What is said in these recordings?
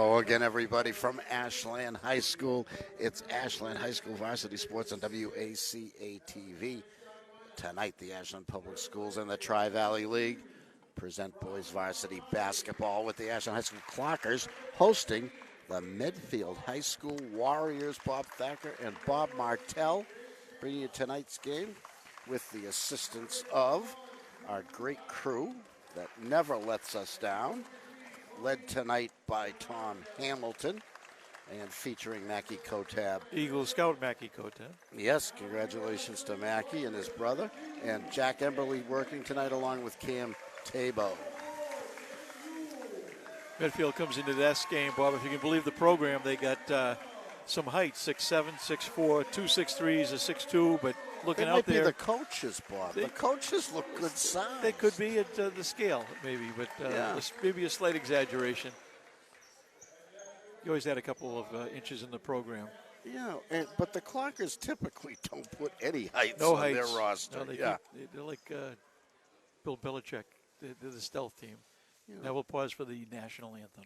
Hello again, everybody, from Ashland High School. It's Ashland High School Varsity Sports on WACA-TV. Tonight, the Ashland Public Schools and the Tri-Valley League present boys varsity basketball with the Ashland High School Clockers hosting the Medfield High School Warriors. Bob Thacker and Bob Martell bringing you tonight's game with the assistance of our great crew that never lets us down, led tonight by Tom Hamilton and featuring Mackie Kotab. Eagle Scout Mackie Kotab. Yes, congratulations to Mackie and his brother. And Jack Emberley working tonight along with Cam Tabo. Medfield comes into this game, Bob. If you can believe the program, they got some height, 6'7", 6'4", 2 6'3", a 6'2", but looking out there. They might be the coaches, Bob. The coaches look good size. They could be at the scale, maybe, but maybe a slight exaggeration. You always had a couple of inches in the program. Yeah, but the Clockers typically don't put any heights no on heights. Their roster. No, they're like Bill Belichick. They're the stealth team. Yeah. Now we'll pause for the national anthem.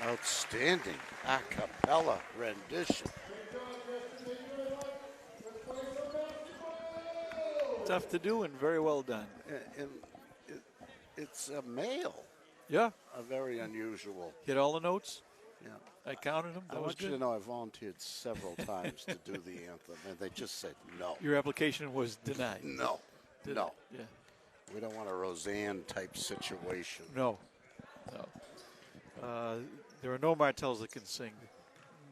Outstanding a cappella rendition. Tough to do and very well done. And it's a male. Yeah. A very unusual. Hit all the notes? Yeah. I counted them. I want you to know I volunteered several times to do the anthem, and they just said no. Your application was denied. No. No. Yeah. We don't want a Roseanne-type situation. No. No. There are no Martells that can sing.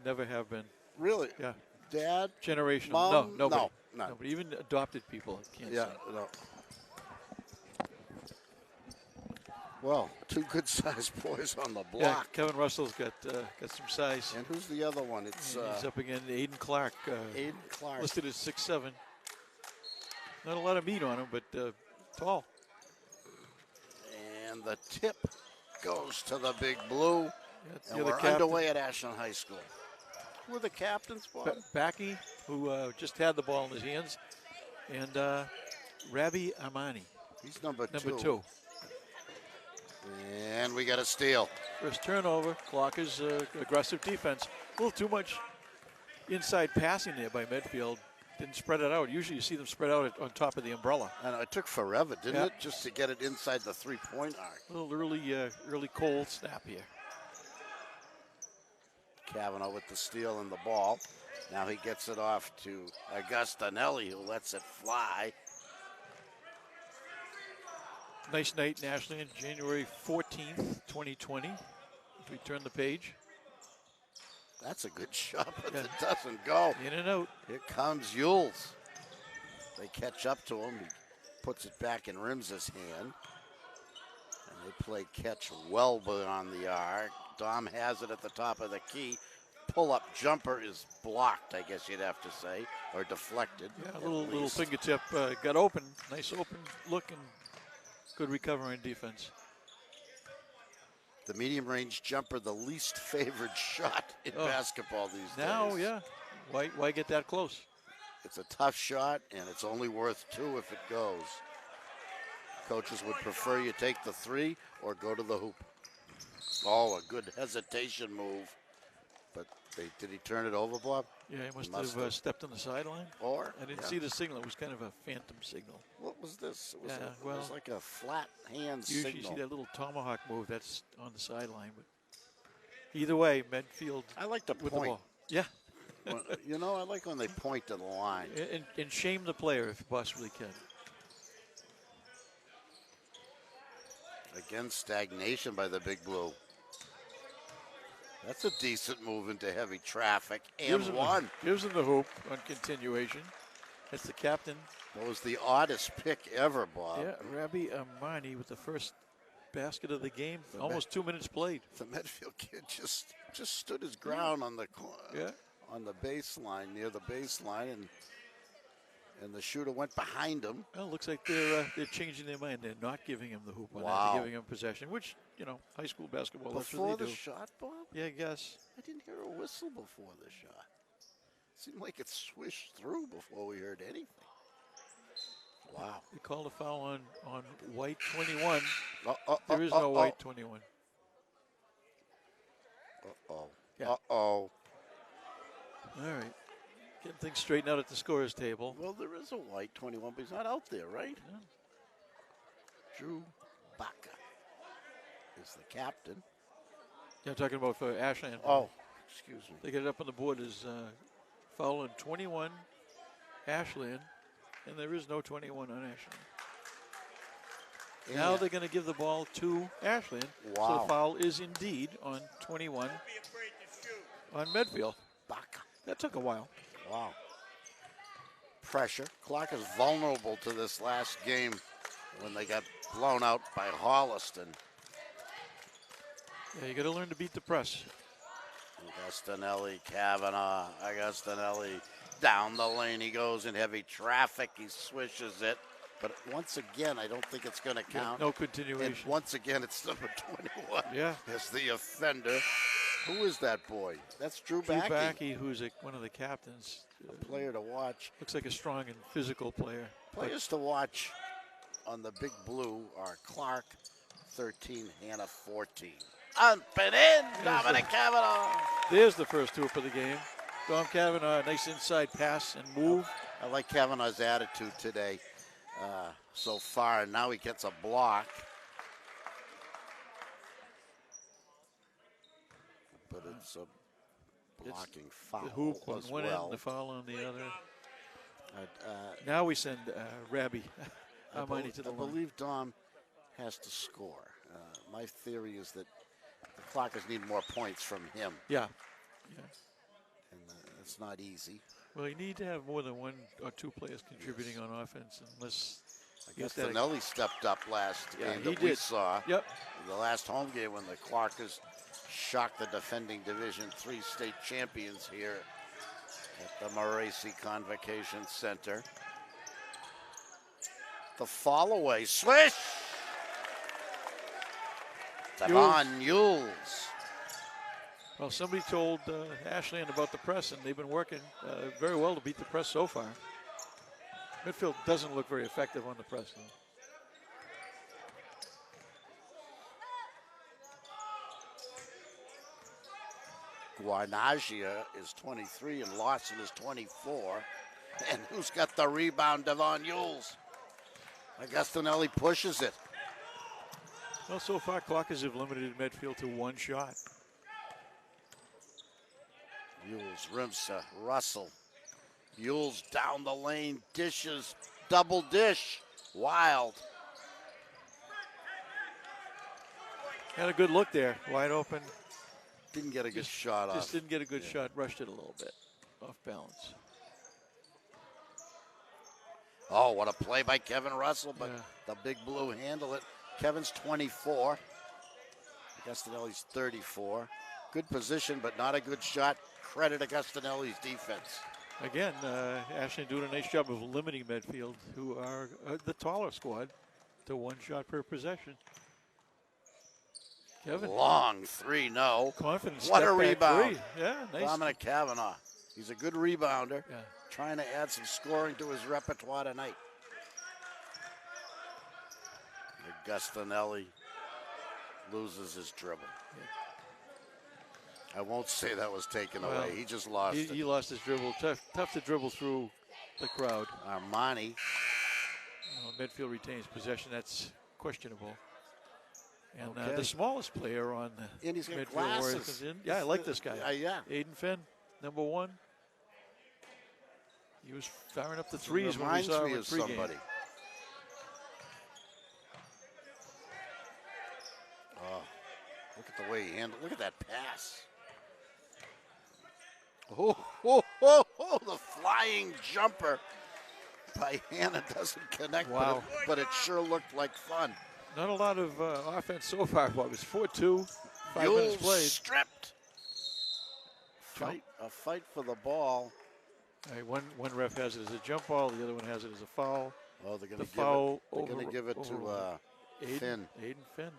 Never have been. Really? Yeah. Dad? Generational. Mom? No, nobody. No. Nobody. Even adopted people can't sing. No. Well, two good-sized boys on the block. Yeah, Kevin Russell's got some size. And who's the other one? It's he's up again. Aiden Clark. Aiden Clark. Listed as 6'7". Not a lot of meat on him, but tall. And the tip goes to the Big Blue. Yeah, and we're underway at Ashland High School. Who are the captains, Bob? Backy, who just had the ball in his hands, and Rabi Armani. He's number two. Number two. And we got a steal. First turnover. Clockers aggressive defense. A little too much inside passing there by Medfield. Didn't spread it out. Usually you see them spread out on top of the umbrella. And it took forever, didn't it, just to get it inside the three-point arc. A little early cold snap here. Cavanaugh with the steal and the ball. Now he gets it off to Augustinelli, who lets it fly. Nice night nationally on January 14th, 2020. As we turn the page. That's a good shot, but it doesn't go. In and out. Here comes Yules. They catch up to him. He puts it back in Rims's hand. And they play catch well beyond the arc. Dom has it at the top of the key. Pull-up jumper is blocked, I guess you'd have to say, or deflected. Yeah, a little fingertip got open. Nice open look and good recovery in defense. The medium range jumper, the least favored shot in basketball these now, days. yeah. Why get that close? It's a tough shot, and it's only worth 2 if it goes. Coaches would prefer you take the 3 or go to the hoop. Oh, a good hesitation move. But did he turn it over, Bob? Yeah, he must have stepped on the sideline. Or I didn't see the signal. It was kind of a phantom signal. What was this? It was, it was like a flat hand signal. Usually you see that little tomahawk move that's on the sideline. But either way, Medfield. I like to with the point. ball. Yeah. You know, I like when they point to the line. And shame the player if you possibly can. Again, stagnation by the Big Blue. That's a decent move into heavy traffic. And one. Gives him the hoop on continuation. That's the captain. That was the oddest pick ever, Bob. Yeah, Rabbi Amani with the first basket of the game. Almost 2 minutes played. The Medfield kid just stood his ground on the on the baseline, near the baseline, and the shooter went behind him. Well, it looks like they're changing their mind. They're not giving him the hoop on that. They're giving him possession, which, you know, high school basketball, that's what they do. Before the shot, Bob? Yeah, I guess. I didn't hear a whistle before the shot. It seemed like it swished through before we heard anything. Wow. They called a foul on white 21. There is no white 21. Uh-oh. Yeah. Uh-oh. All right. Getting things straightened out at the scorer's table. Well, there is a white 21, but he's not out there, right? Yeah. Drew WACA is the captain. Yeah, I'm talking about for Ashland. Oh, excuse me. They get it up on the board as foul on 21, Ashland, and there is no 21 on Ashland. Yeah. Now they're going to give the ball to Ashland. Wow. So the foul is indeed on 21 on Medfield. WACA. That took a while. Wow. Pressure. Clark is vulnerable to this last game when they got blown out by Holliston. Yeah, you got to learn to beat the press. Agustinelli, Kavanaugh, Agustinelli down the lane. He goes in heavy traffic. He swishes it. But once again, I don't think it's going to count. Yeah, no continuation. And once again, it's number 21. Yeah. As the offender. Who is that boy? That's Drew Drew Backey. Backey, who's one of the captains. A player to watch. Looks like a strong and physical player. Players to watch on the Big Blue are Clark, 13, Hannah, 14. Up and in, Dominic Kavanaugh. There's the first hoop of the game. Dom Kavanaugh, nice inside pass and move. I like Kavanaugh's attitude today so far, and now he gets a block. But it's a blocking foul. The hoop on as one well. end, the foul on the other. Now we send Rabbi Amani to the line. I believe Dom has to score. My theory is that the Clockers need more points from him. Yeah. And it's not easy. Well, you need to have more than one or two players contributing on offense, unless I guess Finelli stepped up last game that we we saw. Yep. The last home game when the Clarkers shocked the defending Division III state champions here at the Moracy Convocation Center. The fall away, swish! Devon Yules. Well, somebody told Ashland about the press, and they've been working very well to beat the press so far. Medfield doesn't look very effective on the press, though. Guarnagia is 23 and Lawson is 24. And who's got the rebound? Devon Yules. Agustinelli pushes it. Well, so far, Clockers have limited Medfield to one shot. Yules, Rimsa, Russell. Yules down the lane, dishes, double dish. Wild. Had a good look there, wide open. Didn't get a good shot off. Just didn't get a good shot, rushed it a little bit, off balance. Oh, what a play by Kevin Russell, but the Big Blue handle it. Kevin's 24. Agustinelli's 34. Good position, but not a good shot. Credit Agustinelli's defense. Again, Ashland doing a nice job of limiting Medfield, who are the taller squad, to one shot per possession. Kevin. Long three, no. Confident What a step back rebound. three. Yeah, nice. Dominic Kavanaugh. He's a good rebounder. Yeah. Trying to add some scoring to his repertoire tonight. Augustinelli loses his dribble. I won't say that was taken away. He just lost it. He lost his dribble. Tough to dribble through the crowd. Armani. Medfield retains possession. That's questionable. And Okay. the smallest player on the And he's got Medfield Warriors glasses. comes in. Yeah, I like this guy. Yeah. Aiden Finn, number 1. He was firing up the threes when we Reminds saw me him of in pregame. somebody. Oh, look at the way he handled. Look at that pass. Oh, the flying jumper by Hannah doesn't connect, Wow. but it sure looked like fun. Not a lot of offense so far, but it was 4-2, 5 Yule's minutes played. stripped. A fight for the ball. All right, one ref has it as a jump ball, the other one has it as a foul. Oh, they're going The to foul give it to Finn. Aiden Finn.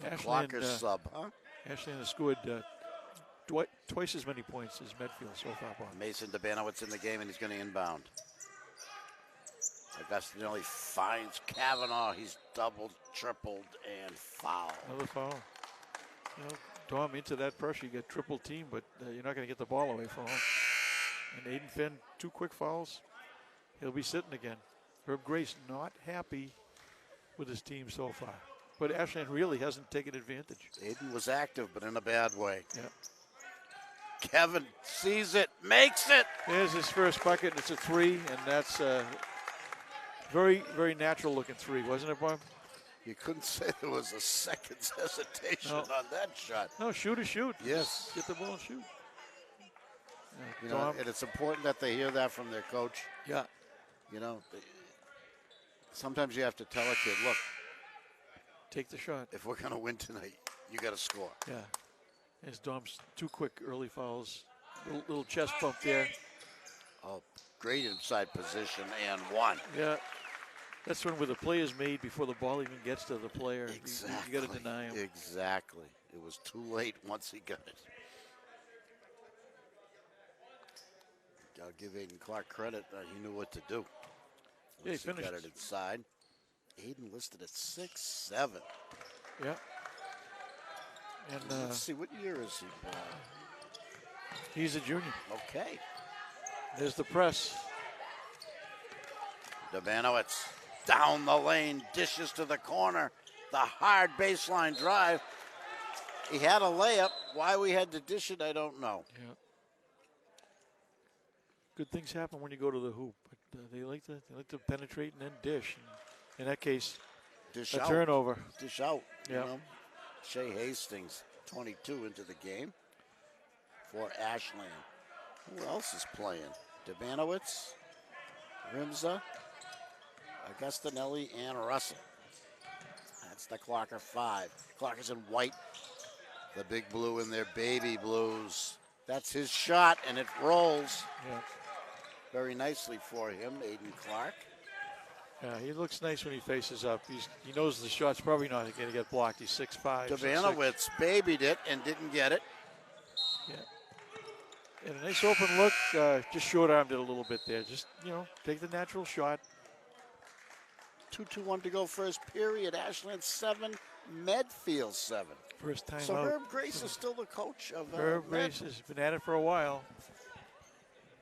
And Clocker sub, huh? Ashland has scored twice as many points as Medfield so far. Bob. Mason DeBanowitz in the game, and he's going to inbound. Augustinelli finds Kavanaugh. He's doubled, tripled, and foul. Another foul. You know, Dom into that pressure. You get triple team, but you're not going to get the ball away from him. And Aiden Finn, 2 quick fouls. He'll be sitting again. Herb Grace not happy with his team so far. But Ashland really hasn't taken advantage. Aiden was active, but in a bad way. Yeah. Kevin sees it, makes it. There's his first bucket, and it's a 3, and that's a very, very natural-looking 3, wasn't it, Bob? You couldn't say there was a second's hesitation on that shot. No, shoot. Yes. Get the ball and shoot. You know, and it's important that they hear that from their coach. Yeah. You know, sometimes you have to tell a kid, look, take the shot. if we're going to win tonight, you got to score. Yeah. There's Dom's 2 quick early fouls. Little chest bump there. Oh, great inside position and 1. Yeah. That's when the play is made before the ball even gets to the player. Exactly. You got to deny him. Exactly. It was too late once he got it. I'll give Aiden Clark credit. He knew what to do. Yeah, he finished. Got it inside. Aiden listed at 6'7". Yeah. And let's see, what year is he? He's a junior. Okay. There's the press. DeBanowitz down the lane, dishes to the corner. The hard baseline drive. He had a layup. Why we had to dish it, I don't know. Yeah. Good things happen when you go to the hoop, but they like to penetrate and then dish. And in that case, Dish a out. turnover. Dish out. Yeah. You know? Shea Hastings, 22 into the game for Ashland. Who else is playing? DeBanowitz, Rimza, Augustinelli, and Russell. That's the Clocker 5. Clocker's in white. The big blue in their baby blues. That's his shot, and it rolls. Yeah. Very nicely for him, Aiden Clark. Yeah, he looks nice when he faces up. He knows the shot's probably not going to get blocked. He's 6'5". DeBanowitz babied it and didn't get it. Yeah. And a nice open look. Just short-armed it a little bit there. Just, take the natural shot. 2:21 to go first period. Ashland 7, Medfield 7. First time So out. Herb Grace is still the coach of Herb Grace has been at it for a while.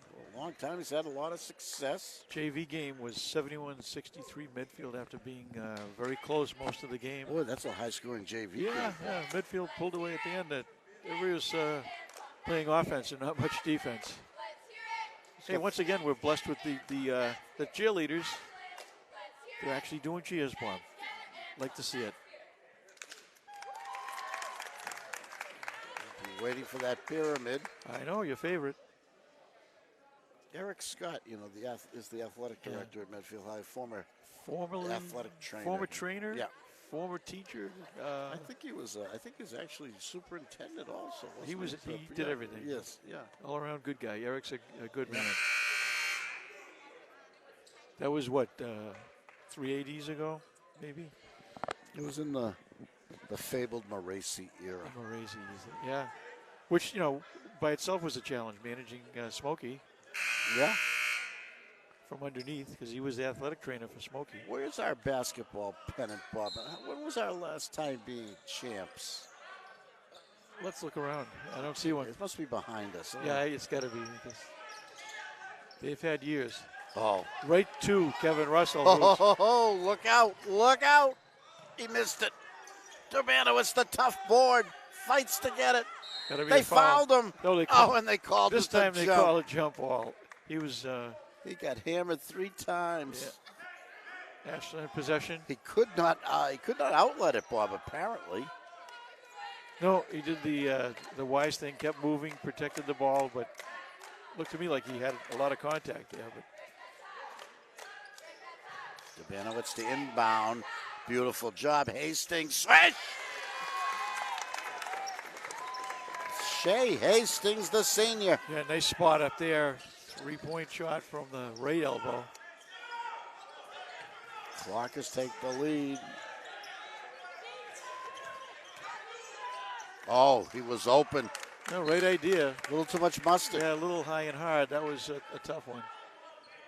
For a long time. He's had a lot of success. JV game was 71-63 Medfield after being very close most of the game. Boy, that's a high-scoring JV game. Yeah. Medfield pulled away at the end. Everybody was playing offense and not much defense. Hey, once again, we're blessed with the cheerleaders. They're actually doing cheers, Bob. Like to see it. Waiting for that pyramid. I know, your favorite. Eric Scott, is the athletic director at Medfield High, former athletic trainer. Former trainer? Yeah. Former teacher? I think he was actually superintendent also. He did everything. Yes, yeah. All around good guy. Eric's a good man. That was what, 3 ADs ago, maybe? It was in the fabled Moracy era. Morazy, yeah. Which, by itself was a challenge, managing Smokey. Yeah. From underneath, because he was the athletic trainer for Smokey. Where's our basketball pennant, Bob? When was our last time being champs? Let's look around. I don't see one. It must be behind us. Yeah, it's got to be. They've had years. Oh. Right to Kevin Russell. Oh, look out. Look out. He missed it. Durbanowitz, the tough board, fights to get it. They fouled him. No, and they called this it time. They call it jump ball. He was. He got hammered 3 times. Yeah. Ashland possession. He could not outlet it, Bob. Apparently. No, he did the wise thing. Kept moving, protected the ball, but looked to me like he had a lot of contact there. But Durbanowitz to inbound. Beautiful job. Hastings. Swish! Shea Hastings, the senior. Yeah, nice spot up there. 3-point shot from the right elbow. Clockers take the lead. Oh, he was open. No, right idea. A little too much mustard. Yeah, a little high and hard. That was a tough one.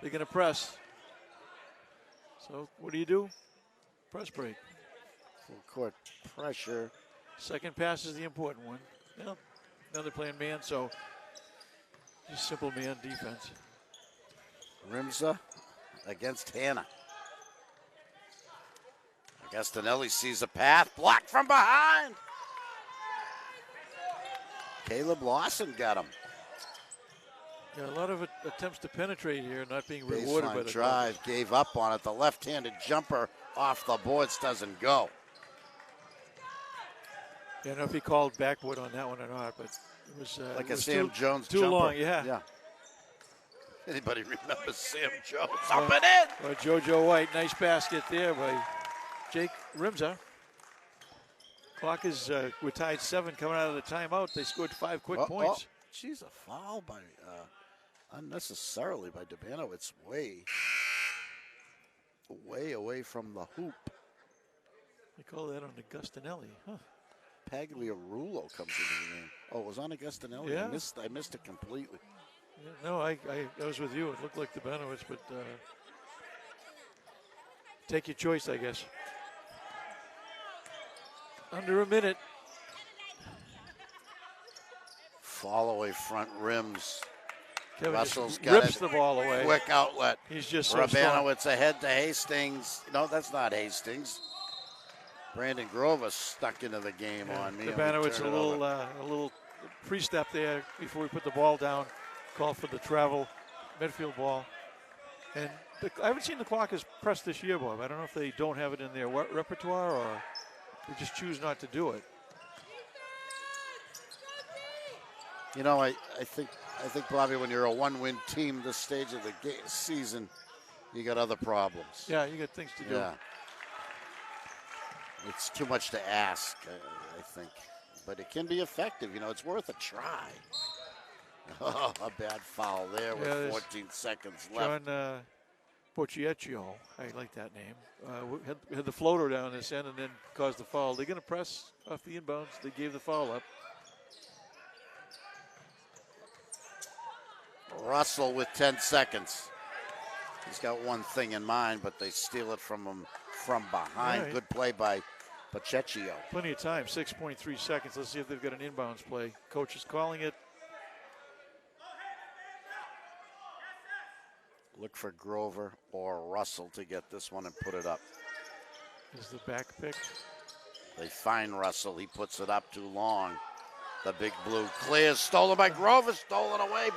They're going to press. So what do? Press break. Full court pressure. Second pass is the important one. Well, now they're playing man, so just simple man defense. Rimza against Hanna. Agostinelli sees a path. Blocked from behind. Caleb Lawson got him. Yeah, a lot of attempts to penetrate here, not being rewarded by the drive. Gave up on it. The left-handed jumper off the boards doesn't go. I don't know if he called backwood on that one or not, but it was like it was a Sam Jones too jumper. long. Yeah. Anybody remember Sam Jones up and in? Or JoJo White, nice basket there by Jake Rimza. Clock is we're tied 7 coming out of the timeout. They scored 5 quick points. Geez, a foul by unnecessarily by Durbanowitz. Way away from the hoop. They call that on Agostinelli, huh? Pagliarulo comes into the game. Oh, it was on Agostinelli? Yeah. I missed it completely. Yeah, no, I was with you. It looked like Durbanowitz, but take your choice, I guess. Under a minute. Fall away front rims. Kevin Russell's just got rips the ball away. Quick outlet. He's just so strong. Durbanowitz ahead to Hastings. No, that's not Hastings. Brandon Grover stuck into the game on me. Durbanowitz a little pre-step there before we put the ball down. Call for the travel midfield ball. And I haven't seen the Clockers press this year, Bob. I don't know if they don't have it in their repertoire or they just choose not to do it. You know, I think Bobby, when you're a one-win team this stage of the season, you got other problems. Yeah, you got things to do. Yeah. It's too much to ask, I think. But it can be effective. You know, it's worth a try. Oh, a bad foul there with 14 seconds left. John Bocciaccio, I like that name, had the floater down this end and then caused the foul. They're going to press off the inbounds. They gave the foul up. Russell with 10 seconds. He's got one thing in mind, but they steal it from him from behind. Right. Good play by Bocciaccio. Plenty of time, 6.3 seconds. Let's see if they've got an inbounds play. Coach is calling it. Look for Grover or Russell to get this one and put it up. Is the back pick. They find Russell. He puts it up too long. The big blue clears. Stolen by Grover. Stolen away.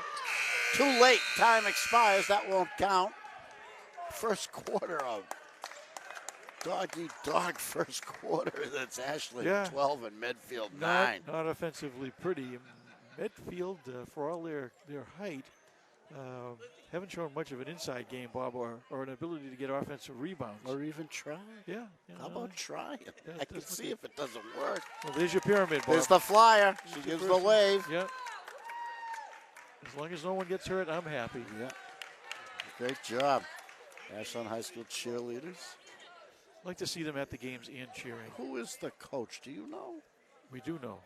Too late. Time expires. That won't count. First quarter of dog-eat-dog first quarter. That's Ashland 12 and Medfield 9. Not offensively pretty. Medfield, for all their height, haven't shown much of an inside game, Bob, or an ability to get offensive rebounds. Or even try. Yeah. How about trying? Yeah, I can see if it doesn't work. Well, there's your pyramid, Bob. There's the flyer. She gives the wave. Yeah. As long as no one gets hurt, I'm happy. Yeah. Great job. Ashland High School cheerleaders. I'd like to see them at the games and cheering. Who is the coach? Do you know? We do know.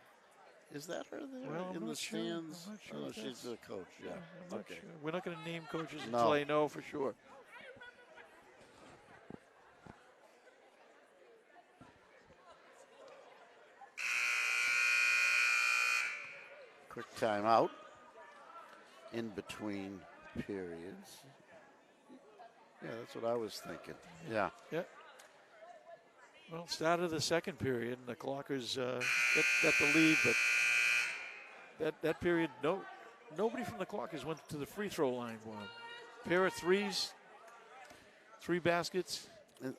Is that her there Well, I'm in the not sure. stands? I'm not sure Oh, if she's the coach. Yeah. I'm not Okay. sure. We're not going to name coaches No. until I know for sure. Quick timeout in between periods. Yeah, that's what I was thinking. Yeah. Yep. Well, start of the second period, and the Clockers got the lead, but that period, nobody from the Clockers went to the free throw line. Bob. Pair of threes, 3 baskets,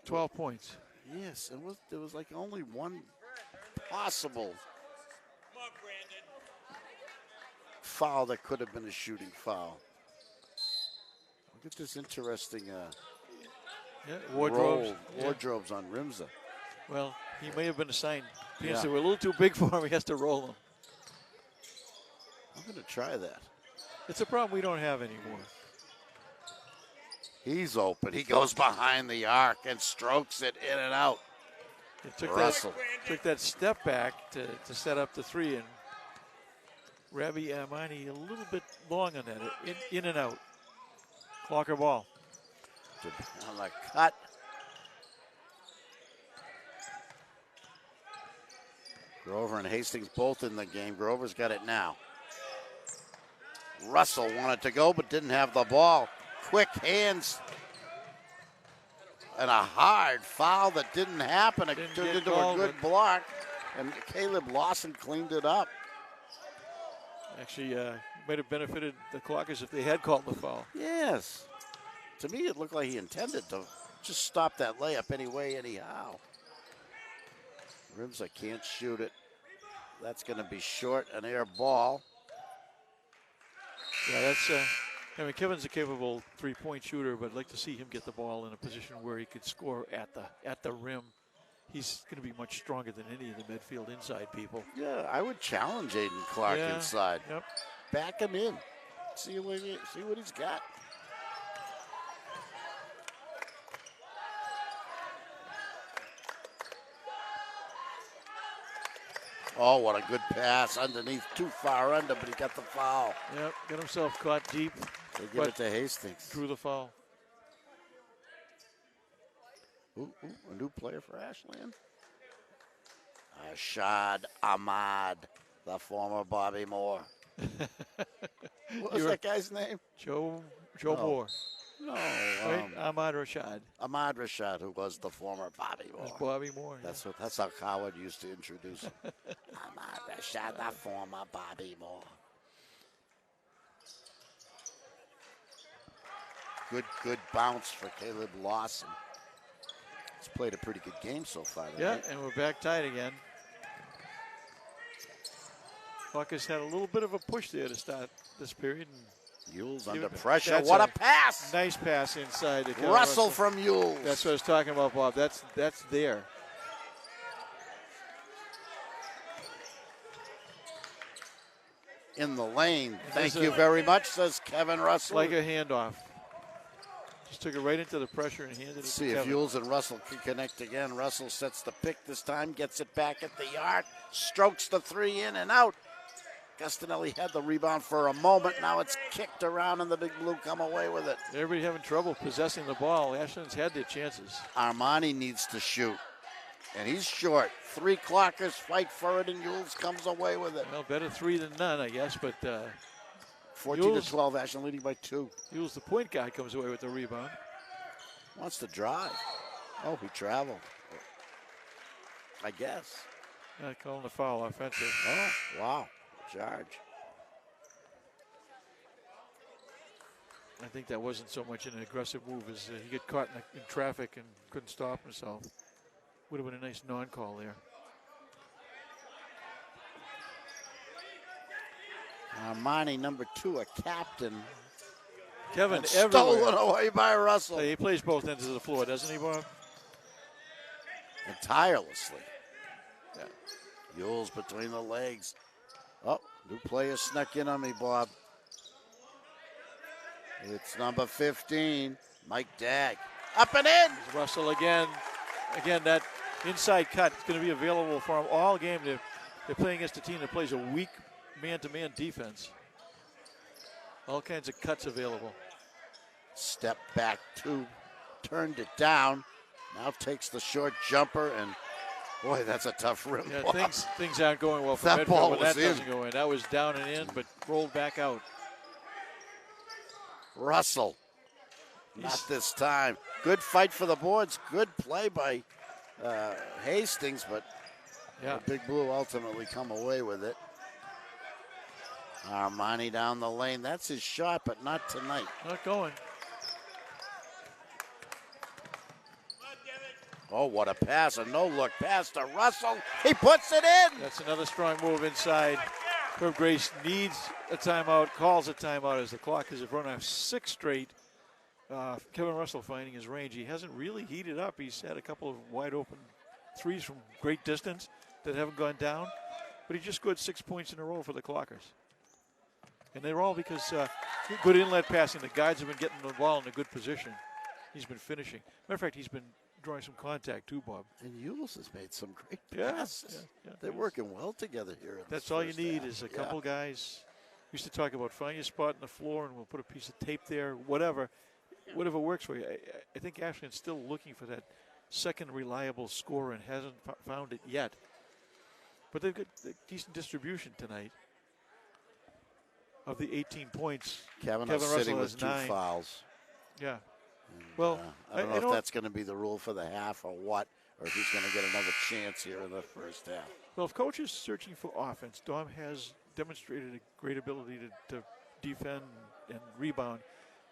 12 points. Yes, there was like only one possible foul that could have been a shooting foul. Look at this interesting Wardrobes. wardrobes on Rimza. Well, he may have been assigned pants Yeah. that were a little too big for him. He has to roll them. I'm going to try that. It's a problem we don't have anymore. He's open. He goes behind the arc and strokes it in and out. He took Russell. that step back to set up the three, and Rabbi Amani a little bit long on that, in and out. Clocker ball. On the cut. Grover and Hastings both in the game. Grover's got it now. Russell wanted to go but didn't have the ball. Quick hands. And a hard foul that didn't happen. It Didn't turned get into called, a good block. And Caleb Lawson cleaned it up. Actually, might have benefited the Clockers if they had called the foul. Yes. To me, it looked like he intended to just stop that layup anyway, anyhow. Rimza can't shoot it. That's going to be short, an air ball. Yeah, that's. I mean, Kevin's a capable three-point shooter, but I'd like to see him get the ball in a position where he could score at the rim. He's going to be much stronger than any of the Medfield inside people. Yeah, I would challenge Aiden Clark inside. Yep. Back him in. See what he's got. Oh, what a good pass underneath, too far under, but he got the foul. Yep, got himself caught deep. They give it to Hastings. Drew the foul. Ooh, a new player for Ashland. Ashad Ahmad, the former Bobby Moore. What was that guy's name? Joe Moore. No. Right? Ahmad Rashad. Ahmad Rashad, who was the former Bobby Moore. That's Bobby Moore. That's how Howard used to introduce him. Ahmad Rashad, the former Bobby Moore. Good bounce for Caleb Lawson. He's played a pretty good game so far. Yeah, and we're back tight again. Clockers had a little bit of a push there to start this period. Yules under pressure. What a pass! Nice pass inside. To Russell from Yules. That's what I was talking about, Bob. That's there. In the lane. Thank you very much, says Kevin Russell. Like a handoff. Just took it right into the pressure and handed it See to if Kevin. Yules and Russell can connect again. Russell sets the pick this time, gets it back at the arc, strokes the three in and out. Gustinelli had the rebound for a moment. Now it's kicked around and the Big Blue come away with it. Everybody having trouble possessing the ball. Ashland's had their chances. Armani needs to shoot, and he's short. 3 Clockers fight for it, and Yules comes away with it. Well, better 3 than none, I guess, but 14-12, Ashland leading by 2. Yules, the point guy, comes away with the rebound. Wants to drive. Oh, he traveled. I guess. Not calling the foul offensive. Oh, wow. Charge. I think that wasn't so much an aggressive move as he got caught in traffic and couldn't stop himself. Would have been a nice non-call there. Armani, number 2, a captain. Kevin, stolen away by Russell. He plays both ends of the floor, doesn't he, Bob? And tirelessly. Yeah. Yules between the legs. Oh, new player snuck in on me, Bob. It's number 15, Mike Dagg. Up and in. Russell again. Again, that inside cut is going to be available for him all game. They're playing against a team that plays a weak man-to-man defense. All kinds of cuts available. Step back two, turned it down. Now takes the short jumper, and boy, that's a tough rim. Yeah, things aren't going well for That Medfield ball when was that doesn't go in. That was down and in, but rolled back out. Russell, not this time. Good fight for the boards. Good play by Hastings, but yeah, the Big Blue ultimately come away with it. Armani down the lane. That's his shot, but not tonight. not going. Oh, what a pass. A no-look pass to Russell. He puts it in. That's another strong move inside. Herb Grace needs a timeout, calls a timeout as the clock has run off 6 straight. Kevin Russell finding his range. He hasn't really heated up. He's had a couple of wide open threes from great distance that haven't gone down. But he just scored 6 points in a row for the Clockers. And they're all because good inlet passing. The guys have been getting the ball in a good position. He's been finishing. Matter of fact, he's been drawing some contact too, Bob. And Yules has made some great Yeah, passes. yeah. They're working well together here. That's all you need is a couple guys. We used to talk about find your spot on the floor and we'll put a piece of tape there, whatever works for you. I think Ashland's still looking for that second reliable scorer and hasn't found it yet. But they've got decent distribution tonight. Of the 18 points, Kevin Russell sitting has with 2 9. fouls. Yeah. And, well, I don't know if that's going to be the rule for the half or what, or if he's going to get another chance here in the first half. Well, if coach is searching for offense, Dom has demonstrated a great ability to defend and rebound.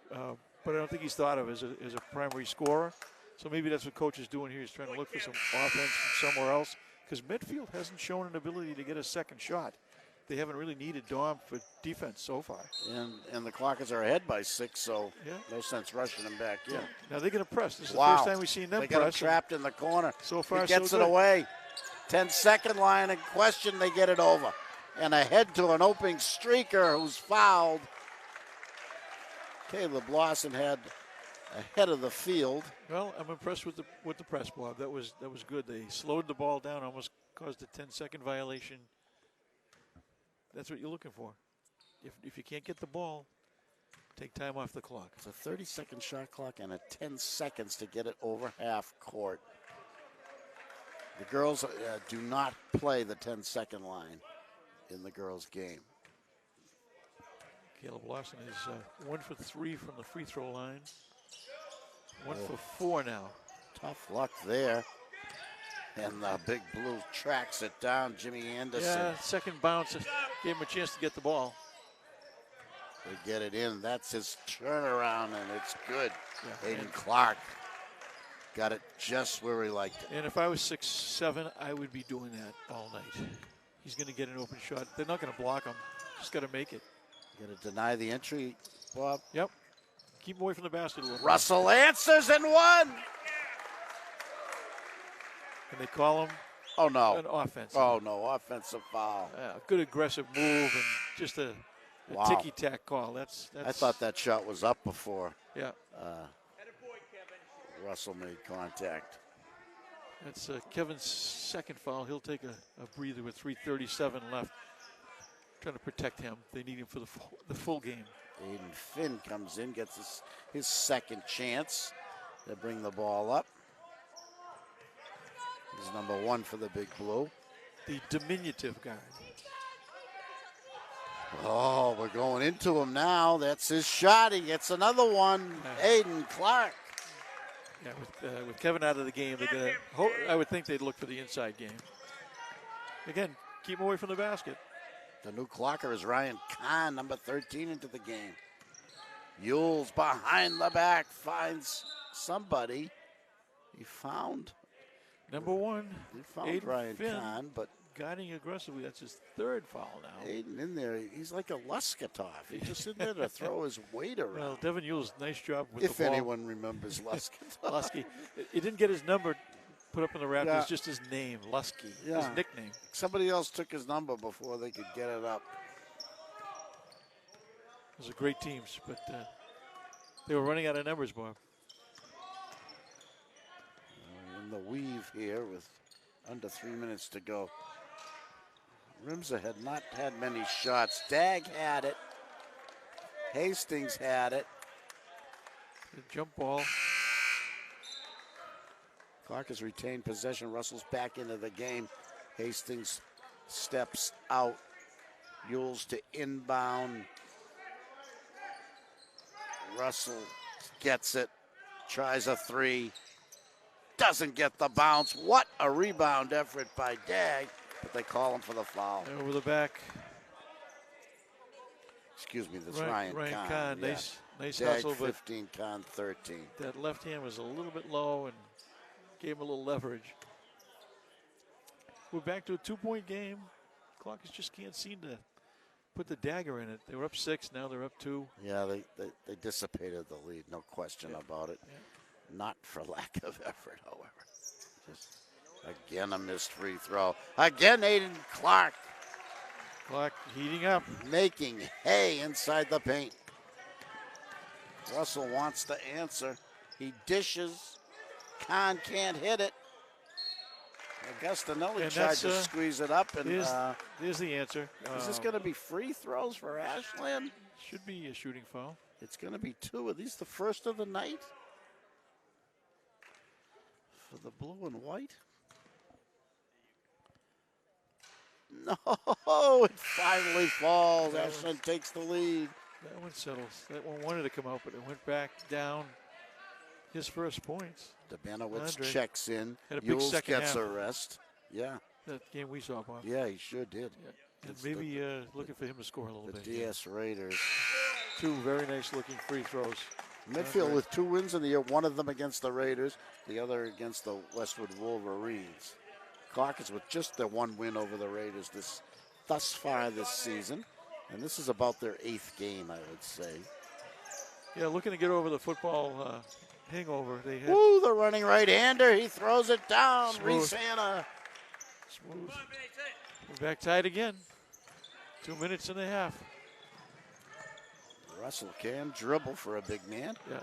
But I don't think he's thought of as a primary scorer. So maybe that's what coach is doing here. He's trying to look for some offense from somewhere else. Because Medfield hasn't shown an ability to get a second shot. They haven't really needed Dom for defense so far. And the Clockers are ahead by 6, so yeah. no sense rushing them back in. Yeah. Now they're going to press. This is Wow. the first time we've seen them they press. got him trapped in the corner. So far, he gets so it good. away. 10-second line in question, they get it over. And ahead to an opening streaker who's fouled. Caleb Lawson had ahead of the field. Well, I'm impressed with the press, Bob. That was good. They slowed the ball down, almost caused a 10-second violation. That's what you're looking for. If you can't get the ball, take time off the clock. It's a 30-second shot clock and 10 seconds to get it over half court. The girls do not play the 10-second line in the girls' game. Caleb Lawson is 1 for 3 from the free throw line. 1 for 4 now. Tough luck there. And the Big Blue tracks it down. Jimmy Anderson. Yeah, second bounce gave him a chance to get the ball. They get it in. That's his turnaround, and it's good. Yeah. Aiden Clark got it just where he liked it. And if I was 6'7", I would be doing that all night. He's going to get an open shot. They're not going to block him. Just got to make it. Going to deny the entry, Bob. Yep. Keep him away from the basket a little. Russell answers and one. And they call him an offense. Oh, no, offensive foul. Good aggressive move and just a Wow. ticky-tack call. That's. I thought that shot was up before Yeah. Russell made contact. That's Kevin's second foul. He'll take a breather with 3:37 left. Trying to protect him. They need him for the full game. Aiden Finn comes in, gets his second chance to bring the ball up. He's number 1 for the Big Blue. The diminutive guard. Oh, we're going into him now. That's his shot. He gets another one. Aiden Clark. Yeah, with Kevin out of the game, I would think they'd look for the inside game. Again, keep him away from the basket. The new clocker is Ryan Kahn, number 13, into the game. Yules behind the back finds somebody. He found Number 1. He found Aiden Ryan Finn Kahn, but guiding aggressively. That's his 3rd foul now. Aiden in there, he's like a Luskatov. He's just in there to throw his weight around. Well, Devin Yules, nice job with if the ball. anyone remembers Luskatov. Lusky. He didn't get his number put up in the Raptors, Yeah. just his name, Lusky, Yeah. his nickname. Somebody else took his number before they could get it up. Those are great teams, but they were running out of numbers, Bob. the weave here with under 3 minutes to go. Rimza had not had many shots. Dag had it. Hastings had it. The jump ball. Clark has retained possession. Russell's back into the game. Hastings steps out. Yules to inbound. Russell gets it. Tries a three. Doesn't get the bounce. What a rebound effort by Dag. But they call him for the foul. Over the back. Excuse me, that's Ryan Kahn. Kahn. Yeah. Nice Dag hustle, but 15, Kahn 13. that left hand was a little bit low and gave him a little leverage. We're back to a 2-point game. Clockers just can't seem to put the dagger in it. They were up 6, now they're up 2. Yeah, they dissipated the lead, no question about it. Yeah. Not for lack of effort, however. Just again a missed free throw. Again, Aiden Clark Clock heating up. making hay inside the paint. Russell wants to answer. He dishes. Kahn can't hit it. Agustinelli And tried to squeeze it up. And there's the answer. is this going to be free throws for Ashland? Should be a shooting foul. It's going to be 2. Are these the first of the night? For the blue and white? No, it finally falls. Ashland takes the lead. That one settles. That one wanted to come out, but it went back down. His first points. Dabanowitz Andre checks in. had a big Yules second gets half. a rest. Yeah, That game we saw, Bob. yeah, he sure did. Yeah. And It's maybe looking for him to score a little The bit. DS Raiders. 2 very nice looking free throws. Medfield Andre. with 2 wins in the year, one of them against the Raiders, the other against the Westwood Wolverines. Caucus with just the 1 win over the Raiders thus far this season. And this is about their 8th game, I would say. Yeah, looking to get over the football hangover. They had Woo, the running right-hander. He throws it down. Smooth. Reese Hanna. smooth. We're back tied again. 2 minutes and a half. Russell can dribble for a big man. Yeah.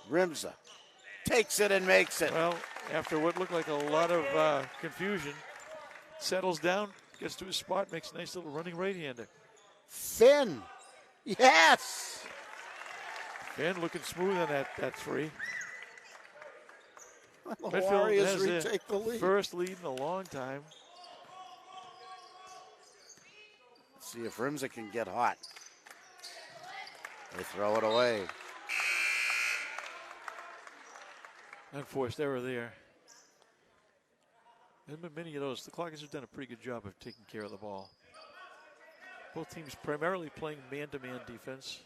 Rimza takes it and makes it. Well, after what looked like a lot of confusion, settles down, gets to his spot, makes a nice little running right-hander. Finn. Yes. Finn looking smooth on that three. The Medfield Warriors has their retake the lead. first lead in a long time. See if Rimza can get hot. They throw it away. Unforced error there. There's been many of those. The Clockers have done a pretty good job of taking care of the ball. Both teams primarily playing man-to-man defense.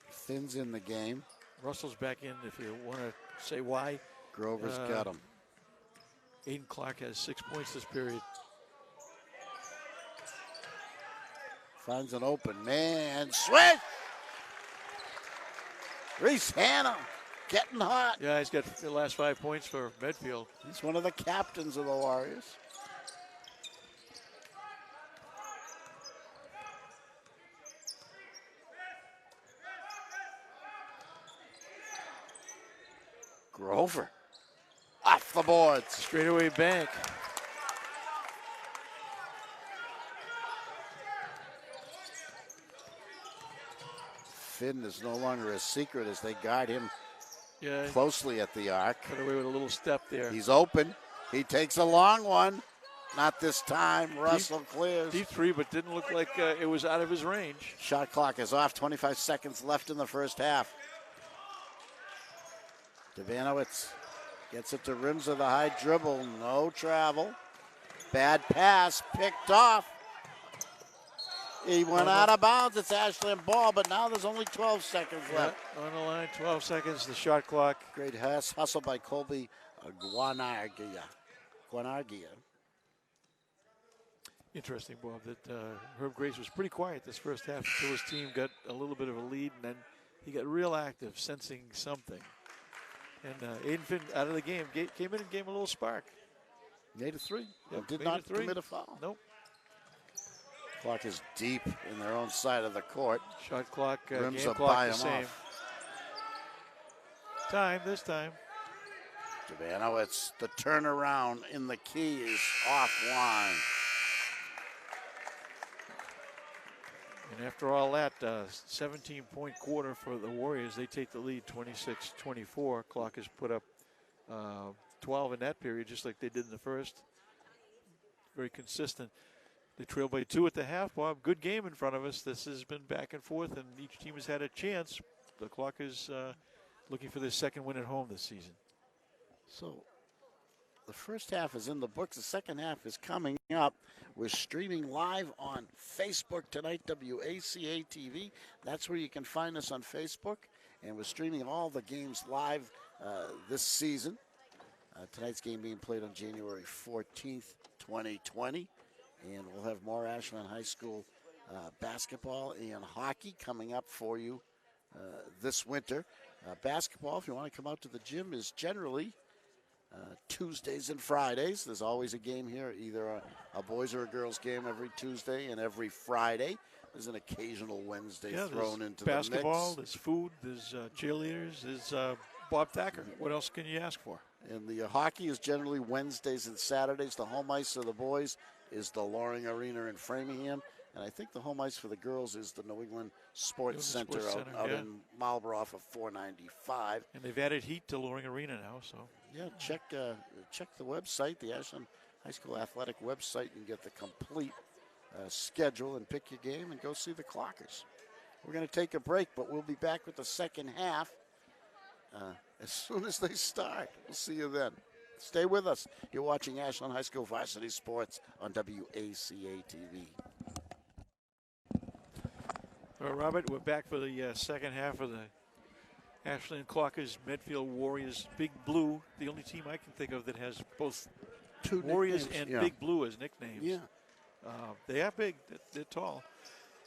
Finn's in the game. Russell's back in if you want to say why. Grover's got him. Aiden Clark has 6 points this period. Finds an open man. Switch! Reese Hanna getting hot. Yeah, he's got the last 5 points for Medfield. He's one of the captains of the Warriors. Grover off the boards. Straightaway bank. Finn is no longer a secret as they guard him Yeah, closely at the arc. got away with a little step there. He's open. He takes a long one. Not this time. Russell clears. Deep three, but didn't look like it was out of his range. Shot clock is off. 25 seconds left in the first half. Dabanowitz gets it to Rimza, the high dribble. No travel. Bad pass. Picked off. He went out of bounds. It's Ashland ball, but now there's only 12 seconds left. On the line, 12 seconds, the shot clock. Great hustle by Colby Guanargia. Interesting, Bob, that Herb Grace was pretty quiet this first half until his team got a little bit of a lead, and then he got real active, sensing something. And Aiden Finn out of the game came in and gave him a little spark. Made a three. Yep, Did made not it three. commit a foul. Nope. Clock is deep in their own side of the court. Shot clock, Rims game up clock by the him same. off. Time this time. Javano, it's the turnaround in the key is offline. And after all that, 17-point quarter for the Warriors. They take the lead 26-24. Clock has put up 12 in that period, just like they did in the first. Very consistent. They trail by 2 at the half, Bob. Good game in front of us. This has been back and forth, and each team has had a chance. The Clock is looking for their second win at home this season. So the first half is in the books. The second half is coming up. We're streaming live on Facebook tonight, WACA-TV. That's where you can find us on Facebook. And we're streaming all the games live this season. Tonight's game being played on January 14th, 2020. And we'll have more Ashland High School basketball and hockey coming up for you this winter. Basketball, if you want to come out to the gym, is generally Tuesdays and Fridays. There's always a game here, either a boys or a girls game every Tuesday and every Friday. There's an occasional Wednesday thrown into the mix. Basketball, there's food, there's cheerleaders, there's Bob Thacker. What else can you ask for? And the hockey is generally Wednesdays and Saturdays. The home ice for the boys is the Loring Arena in Framingham. And I think the home ice for the girls is the New England Sports Center out in Marlborough off of 495. And they've added heat to Loring Arena now, so. Yeah, check the website, the Ashland High School Athletic website, and get the complete schedule and pick your game and go see the Clockers. We're going to take a break, but we'll be back with the second half as soon as they start. We'll see you then. Stay with us. You're watching Ashland High School Varsity Sports on WACA-TV. All right, Robert, we're back for the second half of the Ashland Clockers Medfield Warriors Big Blue, the only team I can think of that has both Two Warriors nicknames, and Big Blue as nicknames. Yeah. They are big. They're tall.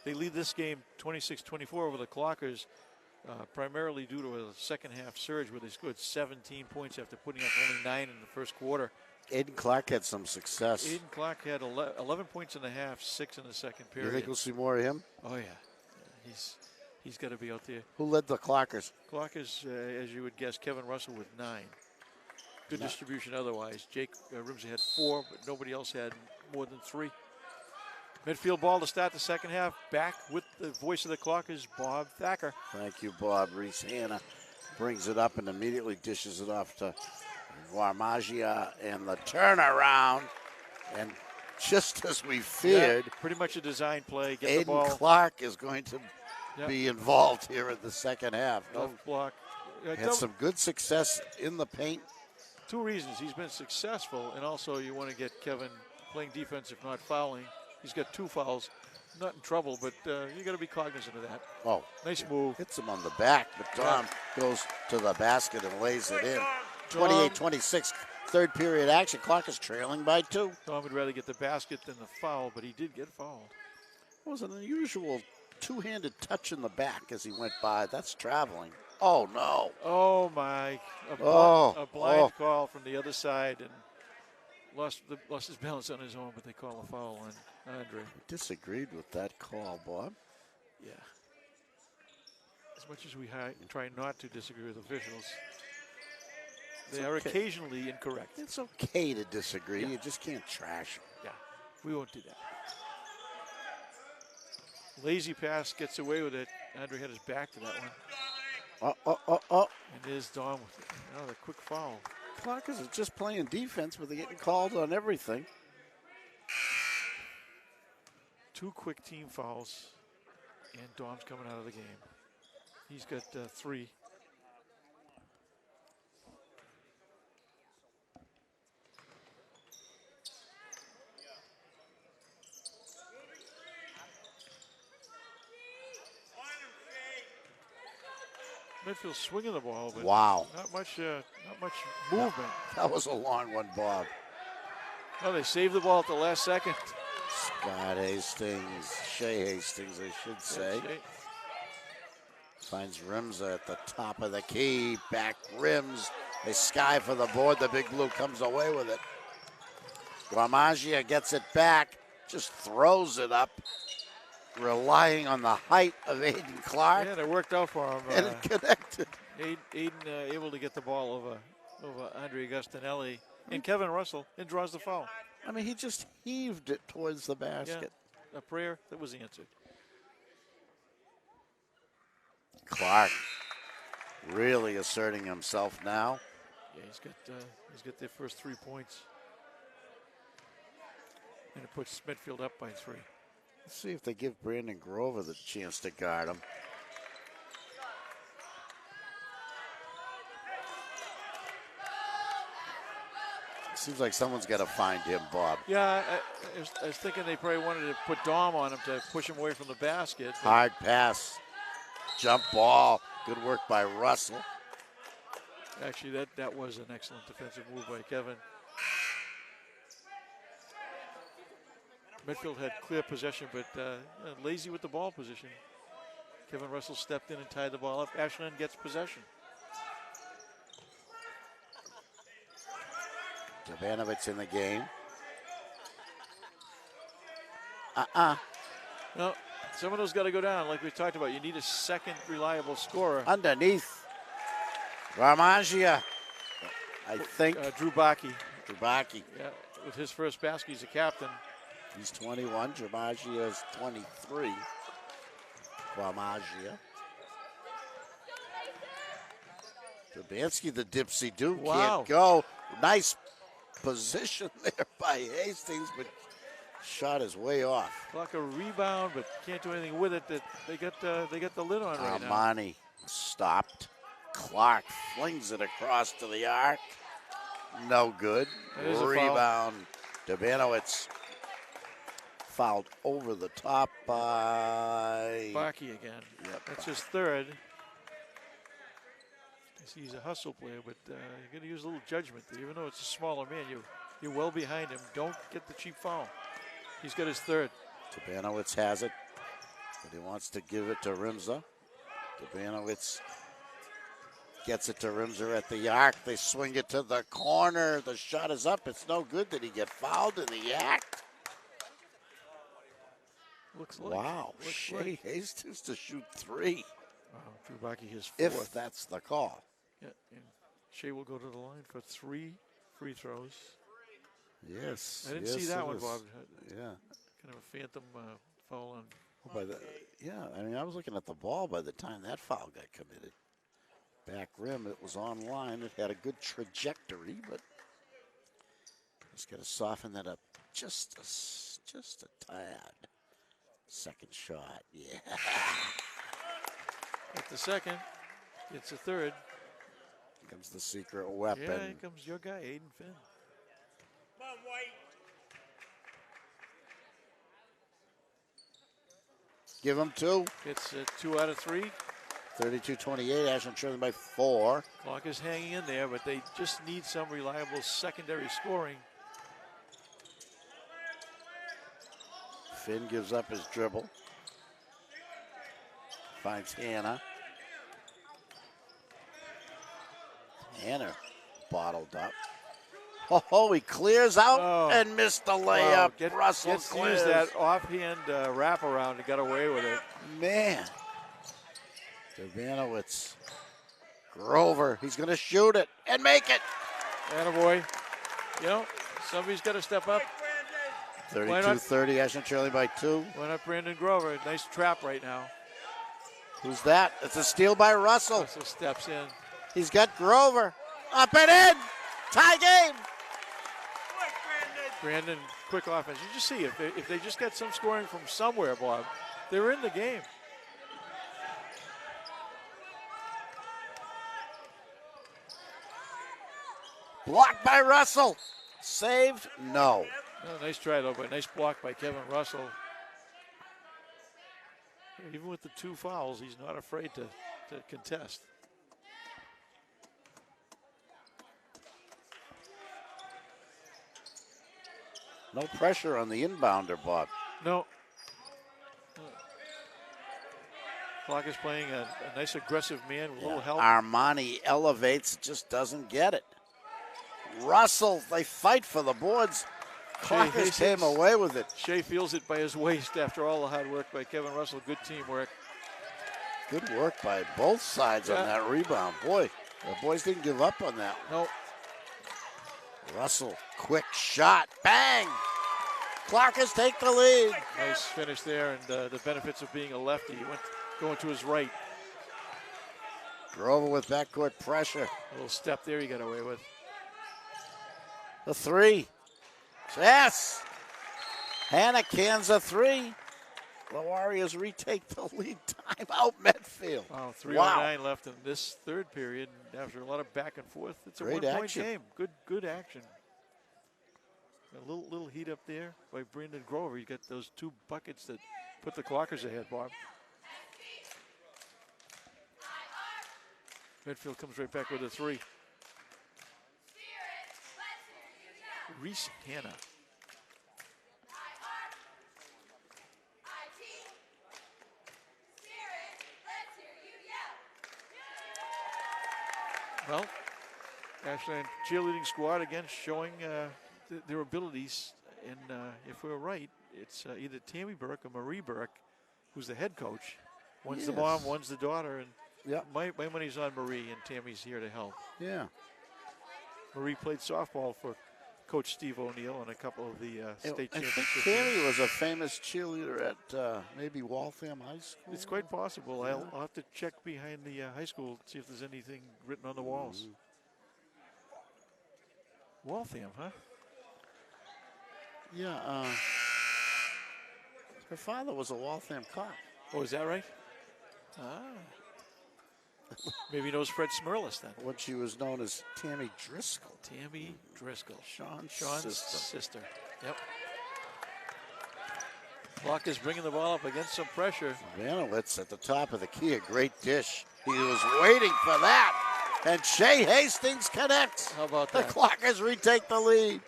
They lead this game 26-24 over the Clockers, primarily due to a second half surge where they scored 17 points after putting up only 9 in the first quarter. Aiden Clark had some success. Aiden Clark had 11 points in the half, 6 in the second period. You think we'll see more of him? Oh, yeah. He's got to be out there. Who led the Clockers? Clockers, as you would guess, Kevin Russell with 9. Good distribution otherwise. Jake Rimsey had 4, but nobody else had more than 3. Midfield ball to start the second half. Back with the voice of the Clockers, Bob Thacker. Thank you, Bob. Reese Hanna brings it up and immediately dishes it off to Warmagia, and the turnaround. And just as we feared, pretty much a design play. Get Aiden the ball. Clark is going to be involved here in the second half. Left block. Had some good success in the paint. 2 reasons. He's been successful, and also you want to get Kevin playing defense, if not fouling. He's got 2 fouls. Not in trouble, but you got to be cognizant of that. Oh, nice move. Hits him on the back, but Dom goes to the basket and lays it in. 28-26, third period action. Clock is trailing by 2. Dom would rather get the basket than the foul, but he did get fouled. It was an unusual two-handed touch in the back as he went by. That's traveling. Oh, no. Oh, my. A blind call from the other side, and lost his balance on his own, but they call a foul on Andre. I disagreed with that call, Bob. Yeah. As much as we try not to disagree with officials, they are occasionally incorrect. It's okay to disagree. You just can't trash them. Yeah, we won't do that. Lazy pass gets away with it. Andre had his back to that one. And there's Dom with it. Oh, the quick foul. Clockers are just playing defense, but they're getting called on everything. 2 quick team fouls, and Dom's coming out of the game. He's got 3. Medfield swinging the ball, but not much movement. That was a long one, Bob. Oh, they saved the ball at the last second. Scott Hastings, Shea Hastings, I should say. Finds Rimsa at the top of the key. Back rims. They sky for the board. The Big Blue comes away with it. Guamagia gets it back, just throws it up, relying on the height of Aiden Clark. Yeah, it worked out for him. And it connected. Aiden able to get the ball over Andre Agustinelli. And Kevin Russell, and draws the foul. I mean, he just heaved it towards the basket. Yeah, a prayer that was answered. Clark really asserting himself now. Yeah, he's got their first 3 points. And it puts Medfield up by 3. Let's see if they give Brandon Grover the chance to guard him. Seems like someone's got to find him, Bob. Yeah, I was thinking they probably wanted to put Dom on him to push him away from the basket. Hard pass. Jump ball. Good work by Russell. Actually, that was an excellent defensive move by Kevin. Medfield had clear possession, but lazy with the ball position. Kevin Russell stepped in and tied the ball up. Ashland gets possession. Jovanovic in the game. No, some of those got to go down, like we talked about. You need a second reliable scorer. Underneath. Guamagia. I think. Drew Bakke. Yeah, with his first basket, he's a captain. He's 21. Guamagia is 23. Guamagia. Dubansky, the dipsy do can't go. Nice position there by Hastings, but shot is way off. Like a rebound, but can't do anything with it. They got the lid on right now. Armani stopped. Clark flings it across to the arc. No good. Rebound. Dubanowitz fouled over the top by Bakke again. Yep. That's his third. He's a hustle player, but you got to use a little judgment. Even though it's a smaller man, you're well behind him. Don't get the cheap foul. He's got his third. Dubanowitz has it, but he wants to give it to Rimza. Dubanowitz gets it to Rimza at the arc. They swing it to the corner. The shot is up. It's no good. Did he get fouled in the act? Looks like. Wow. Looks Shea like. Hastings to shoot 3. Wow, Drew Bakke his fourth. If that's the call. Yeah, and Shea will go to the line for 3 free throws. Yes. I didn't see that one, Bob. Yeah. Kind of a phantom foul on. I mean, I was looking at the ball by the time that foul got committed. Back rim, it was on line. It had a good trajectory, but just got to soften that up just a tad. Second shot, yeah. At the second, it's a third. Here comes the secret weapon. Yeah, here comes your guy, Aiden Finn. Come on, White. Give him 2. It's 2 out of 3. 32-28, Ashland trailing by 4. Clock is hanging in there, but they just need some reliable secondary scoring. Finn gives up his dribble. Finds Hannah. Hannah bottled up. Oh, he clears out and missed the layup. Wow, Russell gets clears. used that offhand wraparound and got away with it. Man. Dubanowitz. Grover. He's going to shoot it and make it. Attaboy. You know, somebody's got to step up. 32-30, Ashland trailing by 2. Why not Brandon Grover? Nice trap right now. Who's that? It's a steal by Russell. Russell steps in. He's got Grover. Up and in. Tie game. Brandon, quick offense. You just see if they just get some scoring from somewhere, Bob, they're in the game. Blocked by Russell. Saved? No. Oh, nice try, though, but nice block by Kevin Russell. Even with the 2 fouls, he's not afraid to contest. No pressure on the inbounder, Bob. No. Clock is playing a nice aggressive man with a little help. Armani elevates, just doesn't get it. Russell, they fight for the boards. Clockers came away with it. Shea feels it by his waist after all the hard work by Kevin Russell. Good teamwork. Good work by both sides on that rebound. Boy, the boys didn't give up on that. No. Russell, quick shot. Bang! Clockers take the lead. Nice finish there, and the benefits of being a lefty. He went going to his right. Grover with backcourt pressure. A little step there he got away with. The three. Yes! Hannah cans a three. The Warriors retake the lead. Timeout Medfield. Wow, 3:09 left in this third period. After a lot of back and forth, it's a Great one-point action. game. Good action. A little heat up there by Brendan Grover. You got those two buckets that put the Clockers ahead, Bob. Medfield comes right back with a three. Reese Hanna. Well, Ashland cheerleading squad again showing their abilities. And if we're right, it's either Tammy Burke or Marie Burke, who's the head coach. One's the mom, one's the daughter. And my money's on Marie, and Tammy's here to help. Yeah. Marie played softball for Coach Steve O'Neill and a couple of the state I championships. think Tammy was a famous cheerleader at maybe Waltham High School. It's quite possible. I'll have to check behind the high school, see if there's anything written on the walls. Waltham, huh? Yeah. Her father was a Waltham cop. Oh, is that right? Ah. Maybe he knows Fred Smirlis then. What she was known as Tammy Driscoll. Tammy Driscoll. Sean's sister. Yep. Clock is bringing the ball up against some pressure. Vanowitz at the top of the key, a great dish. He was waiting for that. And Shea Hastings connects. How about The that? Clockers retake the lead.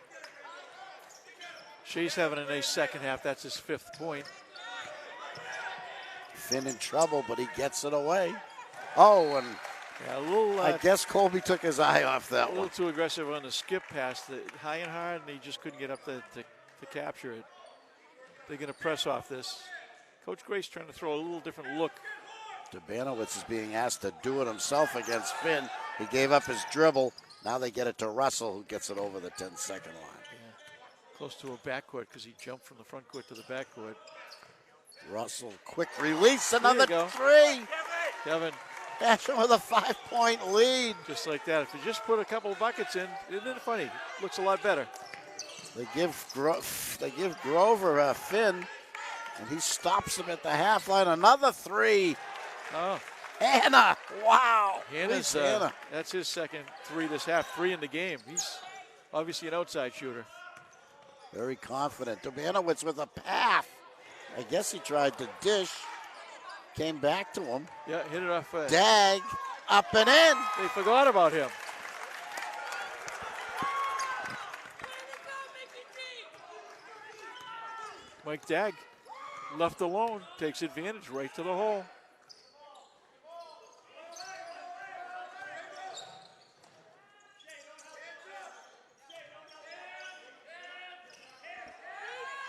Shea's having a nice second half. That's his 5th point. Finn in trouble, but he gets it away. Oh, and Yeah, a little. I guess Colby took his eye off A that little one. too aggressive on the skip pass, high and hard, and he just couldn't get up to capture it. They're going to press off this. Coach Grace trying to throw a little different look. Debanowitz is being asked to do it himself against Finn. He gave up his dribble. Now they get it to Russell, who gets it over the 10-second line. Yeah. Close to a backcourt because he jumped from the front court to the backcourt. Russell, quick release, There another you go. three. Kevin, Ashland with a 5-point lead. just like that. If you just put a couple of buckets in, isn't it funny? Looks a lot better. They give Grover a Finn, and he stops him at the half line. Another three. Oh, Hannah, wow. Hannah's, Please, Hannah. that's his second three this half, 3 in the game. He's obviously an outside shooter. Very confident. Debanowitz with a pass. I guess he tried to dish. Came back to him. Yeah, hit it off. Dag, up and in. They forgot about him. Mike Dag, left alone, takes advantage right to the hole.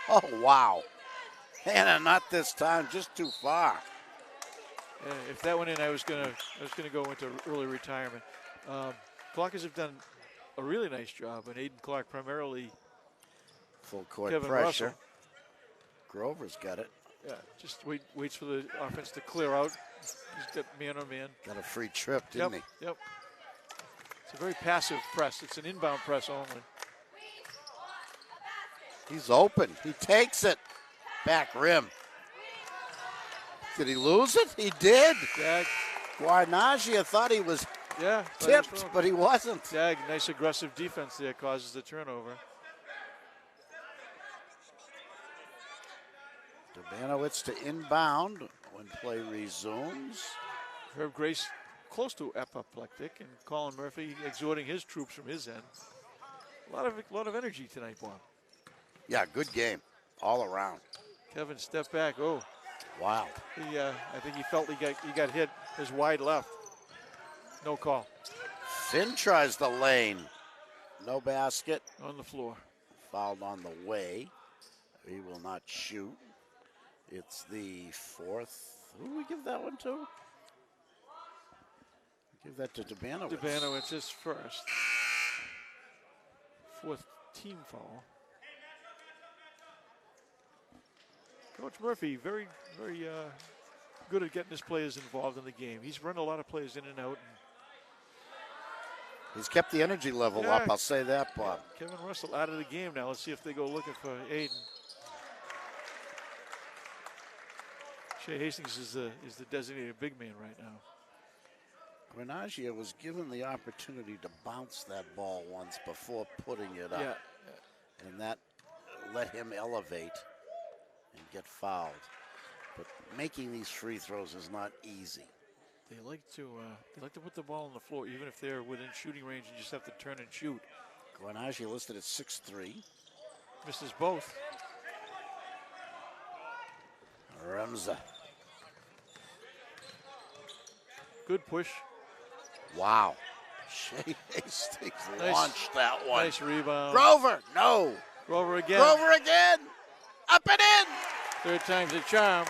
Oh, wow. Hannah, not this time, just too far. If that went in, I was gonna go into early retirement. Clockers have done a really nice job, and Aiden Clark primarily. Full court Kevin pressure. Russell. Grover's got it. Yeah, just waits for the offense to clear out. He's got man on man. Got a free trip, didn't he? Yep. It's a very passive press. It's an inbound press only. He's open. He takes it. Back rim. Did he lose it? He did. Dag, Guarnagia thought he was yeah. tipped, but he wasn't. Dag, nice aggressive defense there causes the turnover. Debanowitz to inbound when play resumes. Herb Grace close to apoplectic, and Colin Murphy exhorting his troops from his end. A lot of energy tonight, Bob. Yeah, good game all around. Kevin step back. Oh, Wow. I think he felt he got hit his wide left. No call Finn tries the lane. No basket. on the floor. fouled on the way. He will not shoot. It's the fourth. Who do we give that one to? Give that to Debanowitz. Debanowitz is first. Fourth team foul. Coach Murphy, very, very good at getting his players involved in the game. He's run a lot of players in and out. He's kept the energy level up, I'll say that, Bob. Kevin Russell out of the game now. Let's see if they go looking for Aiden. Shea Hastings is the designated big man right now. Granaglia was given the opportunity to bounce that ball once before putting it up. Yeah. And that let him elevate and get fouled. But making these free throws is not easy. They like to put the ball on the floor, even if they're within shooting range. You just have to turn and shoot. Granaglia listed at 6'3". Misses both. Remza. Good push. Wow. Shea Hastings launched that one. Nice rebound. Grover, no. Grover again. Grover again. Up and in. Third time's a charm.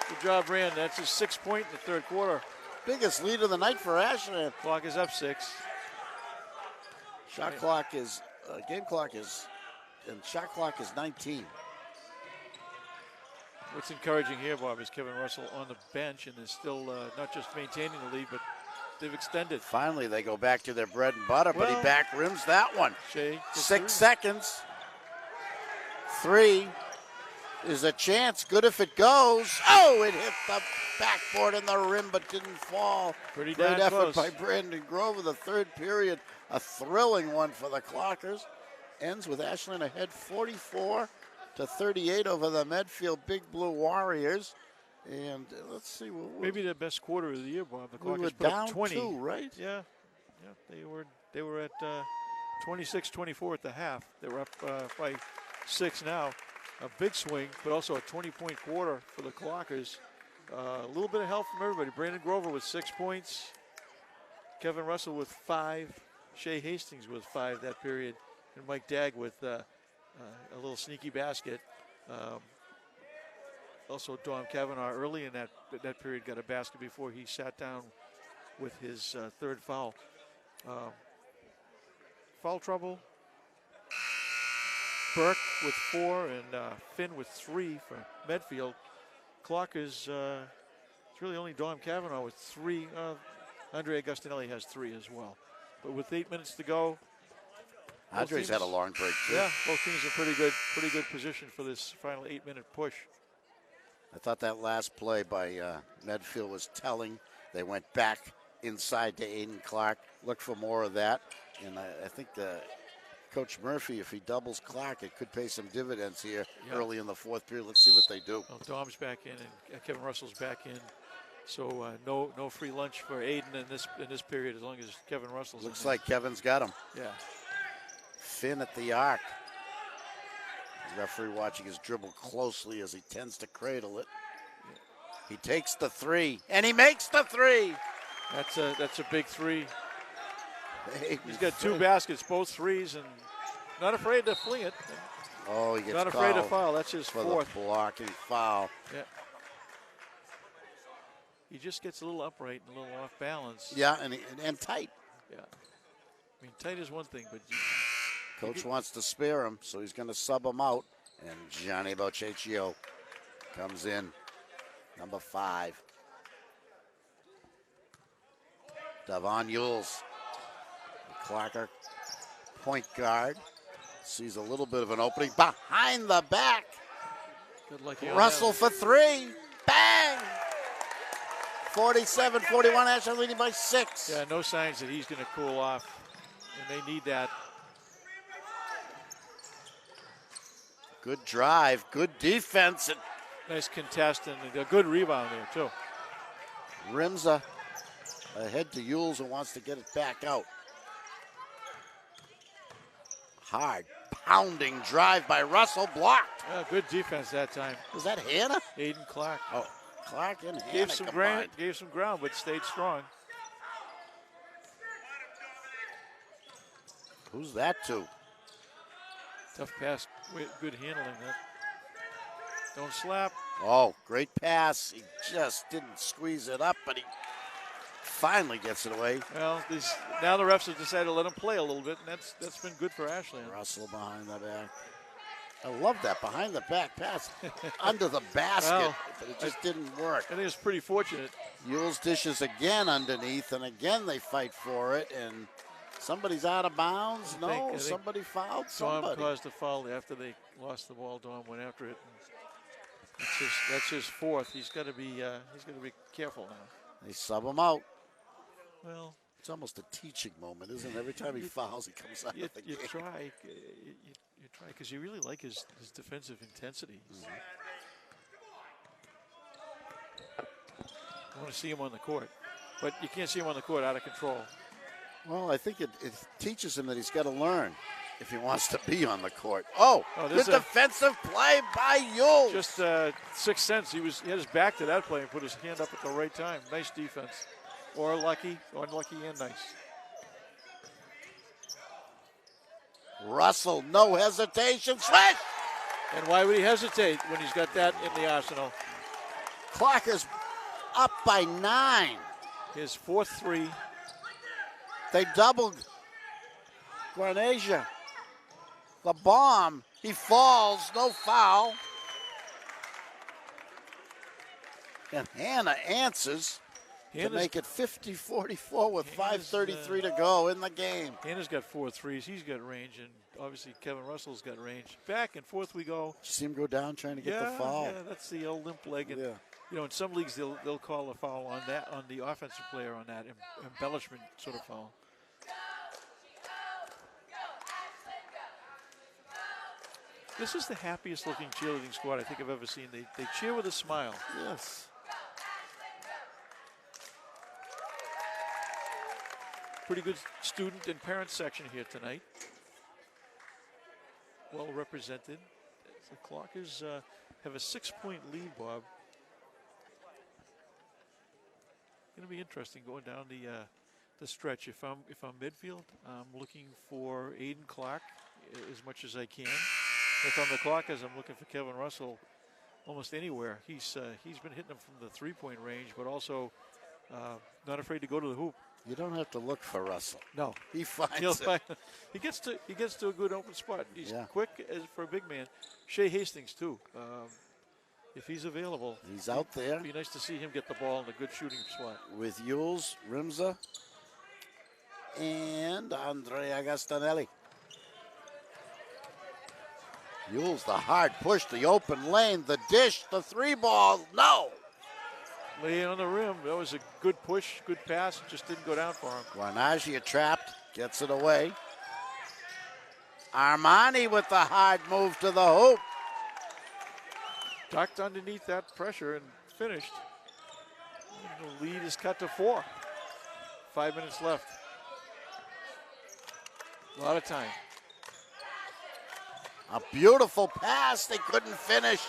Good job, Rand. That's his 6th point in the third quarter. Biggest lead of the night for Ashland. Clock is up 6. Shot clock is, game clock is, and shot clock is 19. What's encouraging here, Bob, is Kevin Russell on the bench, and they're still not just maintaining the lead, but they've extended. Finally, they go back to their bread and butter, but he back rims that one. Shea, 6 seconds. 3 is a chance. Good if it goes. Oh, it hit the backboard and the rim, but didn't fall. Pretty Great darn effort close by Brandon Grover. The third period, a thrilling one for the Clockers. Ends with Ashland ahead 44-38 over the Medfield Big Blue Warriors. And let's see. Maybe the best quarter of the year, Bob. The we Clockers were put down up 20. 2, right? Yeah. They were at 26-24 at the half. They were up by 6 now. A big swing, but also a 20-point quarter for the Clockers. A little bit of help from everybody. Brandon Grover with 6 points. Kevin Russell with 5. Shea Hastings with 5 that period. And Mike Dagg with a little sneaky basket. Also, Dom Kavanaugh early in that period got a basket before he sat down with his third foul. Foul trouble. Burke with 4 and Finn with 3 for Medfield. Clockers, it's really only Dom Kavanaugh with 3. Andre Agustinelli has 3 as well. But with 8 minutes to go, Andre's had a long break too. Yeah, both teams are pretty good position for this final 8-minute push. I thought that last play by Medfield was telling. They went back inside to Aiden Clark, look for more of that. And I think Coach Murphy, if he doubles Clark, it could pay some dividends here early in the fourth period. Let's see what they do. Well, Dom's back in and Kevin Russell's back in. So no free lunch for Aiden in this period as long as Kevin Russell's Looks in like Kevin's got him. Yeah. Finn at the arc. The referee watching his dribble closely as he tends to cradle it. He takes the 3, and he makes the 3. That's a big 3. He's got Finn. 2 baskets, both 3s, and not afraid to fling it. Oh, he gets Not afraid to called foul. That's his for 4th. the blocking foul. Yeah. He just gets a little upright and a little off balance. Yeah, and tight. Yeah. I mean, tight is one thing, but Coach wants to spare him, so he's going to sub him out. And Johnny Bocchecchio comes in, number 5. Devon Yules, the Clocker point guard, sees a little bit of an opening behind the back. good luck. Russell for 3. Bang! 47-41, Ashland leading by 6. Yeah, no signs that he's going to cool off, and they need that. Good drive, good defense. Nice contest and a good rebound there, too. Rimza ahead to Yules and wants to get it back out. Hard, pounding drive by Russell, blocked. Yeah, good defense that time. Was that Hannah? Aiden Clark. Oh, Clark and Hannah Gave some combined. ground, but stayed strong. Who's that to? Tough pass, good handling. That. Don't slap. Oh, great pass. He just didn't squeeze it up, but he finally gets it away. Well, now the refs have decided to let him play a little bit, and that's been good for Ashland. Russell behind the back. I love that behind the back pass under the basket, Well, but it just didn't work. I think it's pretty fortunate. Yules dishes again underneath, and again they fight for it, and somebody's out of bounds. I think Somebody fouled Dom somebody. caused a foul after they lost the ball. Dom went after it. That's his fourth. He's got to be careful now. They sub him out. Well, it's almost a teaching moment, isn't it? Every time he fouls, he comes out of the game. You try because you really like his defensive intensity. I want to see him on the court, but you can't see him on the court out of control. Well, I think it teaches him that he's got to learn if he wants to be on the court. Oh good defensive play by Yules. Just 6 cents. He had his back to that play and put his hand up at the right time. Nice defense. Or lucky, or unlucky and nice. Russell, no hesitation, switch! And why would he hesitate when he's got that in the arsenal? Clock is up by 9. His fourth three. They doubled Guarnasia. The bomb, he falls, no foul. And Hannah answers to make it 50-44 with 5:33 to go in the game. Hannah's got 4 threes. He's got range, and obviously Kevin Russell's got range. Back and forth we go. Did you see him go down trying to get the foul? Yeah, that's the old limp leg. And, in some leagues they'll call a foul on the offensive player on that embellishment sort of foul. This is the happiest looking cheerleading squad I think I've ever seen. They cheer with a smile. Yes. Pretty good student and parent section here tonight. Well represented. The Clockers have a 6-point lead, Bob. Going to be interesting going down the stretch. If I'm Medfield, I'm looking for Aiden Clark as much as I can. If I'm the Clockers, I'm looking for Kevin Russell almost anywhere. He's been hitting them from the 3-point range, but also not afraid to go to the hoop. You don't have to look for Russell. No, he finds it. He gets to a good open spot. He's quick for a big man. Shea Hastings too. If he's available, he's out there. It'd be nice to see him get the ball in a good shooting spot. With Yules, Rimza, and Andrea Gastanelli. Yules, the hard push, the open lane, the dish, the 3-ball. No. Lay on the rim. That was a good push, good pass. Just didn't go down for him. Guarnagia trapped, gets it away. Armani with the hard move to the hoop. Ducked underneath that pressure and finished. And the lead is cut to 4. 5 minutes left. A lot of time. A beautiful pass. They couldn't finish.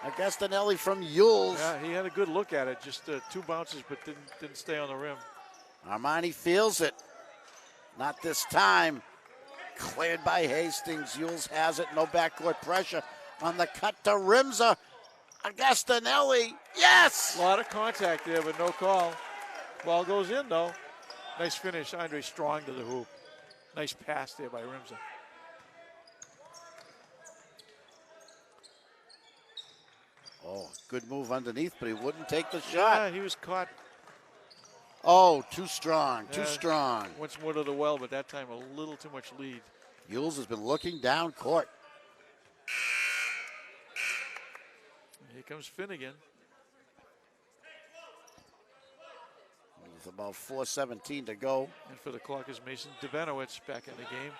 Augustinelli from Yules. Yeah, he had a good look at it. Just 2 bounces, but didn't stay on the rim. Armani feels it. Not this time. Cleared by Hastings. Yules has it. No backcourt pressure on the cut to Rimza. Augustinelli. Yes! A lot of contact there, but no call. Ball goes in, though. Nice finish. Andre Strong to the hoop. Nice pass there by Rimza. Oh, good move underneath, but he wouldn't take the shot. Yeah, he was caught. Oh, too strong, too strong. Once more to the well, but that time a little too much lead. Yules has been looking down court. Here comes Finnegan. With about 4:17 to go. And for the Clockers, Mason Debenowitz back in the game.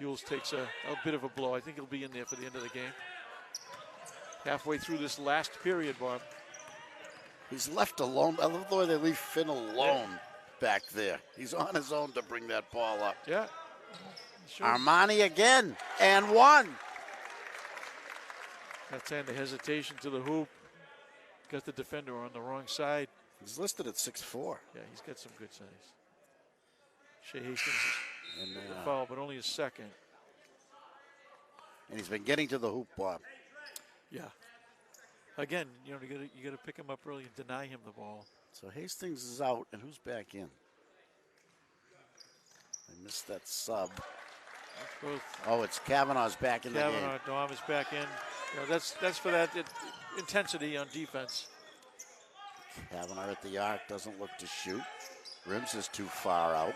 Yules takes a bit of a blow. I think he'll be in there for the end of the game. Halfway through this last period, Bob. He's left alone. I love the way they leave Finn alone back there. He's on his own to bring that ball up. Yeah. Sure. Armani again, and 1. That time the hesitation to the hoop. Got the defender on the wrong side. He's listed at 6'4". Yeah, he's got some good size. Shea Hastings and foul, but only a second. And he's been getting to the hoop, Bob. Yeah. Again, you got to pick him up early and deny him the ball. So Hastings is out, and who's back in? I missed that sub. Oh, it's Kavanaugh's back in the game. Kavanaugh, Dom is back in. That's for that intensity on defense. Kavanaugh at the arc, doesn't look to shoot. Rims is too far out.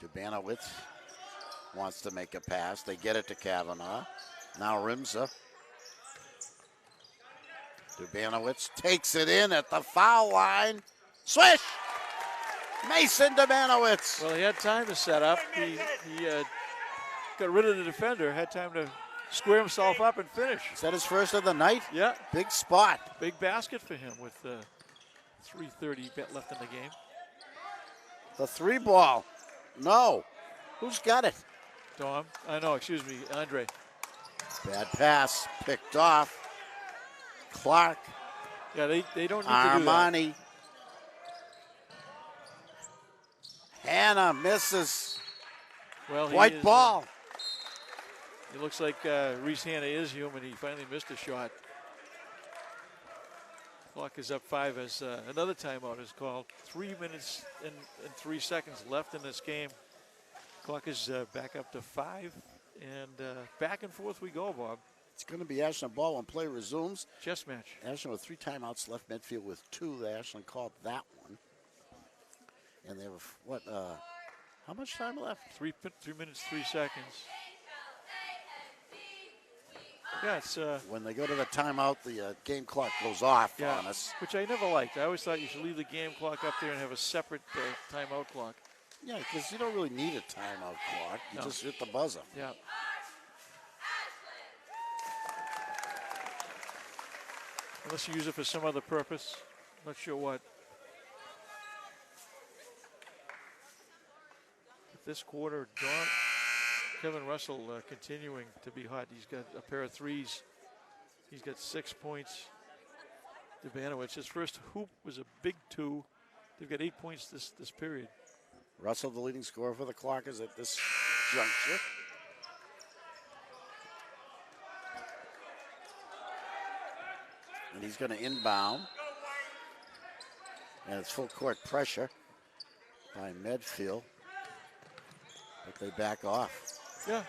Dubanowitz wants to make a pass. They get it to Kavanaugh. Now Rimza. Dubanowitz takes it in at the foul line. Swish! Mason Dubanowitz. Well, he had time to set up. He got rid of the defender, had time to square himself up and finish. Is that his first of the night? Yeah. Big spot. Big basket for him with 3:30 left in the game. The 3 ball. No. Who's got it? Dom. Excuse me, Andre. Bad pass. Picked off. Clark. Yeah, they don't need to do that. Armani. Hannah misses. Well, White ball. It looks like Reese Hanna is human. He finally missed a shot. Clock is up 5 as another timeout is called. 3 minutes and 3 seconds left in this game. Clock is back up to 5, and back and forth we go, Bob. It's going to be Ashland ball when play resumes. Chess match. Ashland with 3 timeouts left. Medfield with 2. The Ashland called that one. And they have, how much time left? 3 minutes, 3 seconds. Yeah, it's... when they go to the timeout, the game clock goes off on us. Which I never liked. I always thought you should leave the game clock up there and have a separate timeout clock. Yeah, because you don't really need a timeout clock. You just hit the buzzer. Yeah. Unless you use it for some other purpose. Not sure what. But this quarter, Kevin Russell continuing to be hot. He's got a pair of threes. He's got 6 points. Dubanowitz, his first hoop was a big 2. They've got 8 points this period. Russell, the leading scorer for the Clockers at this juncture. And he's going to inbound. And it's full court pressure by Medfield. But they back off. Yeah,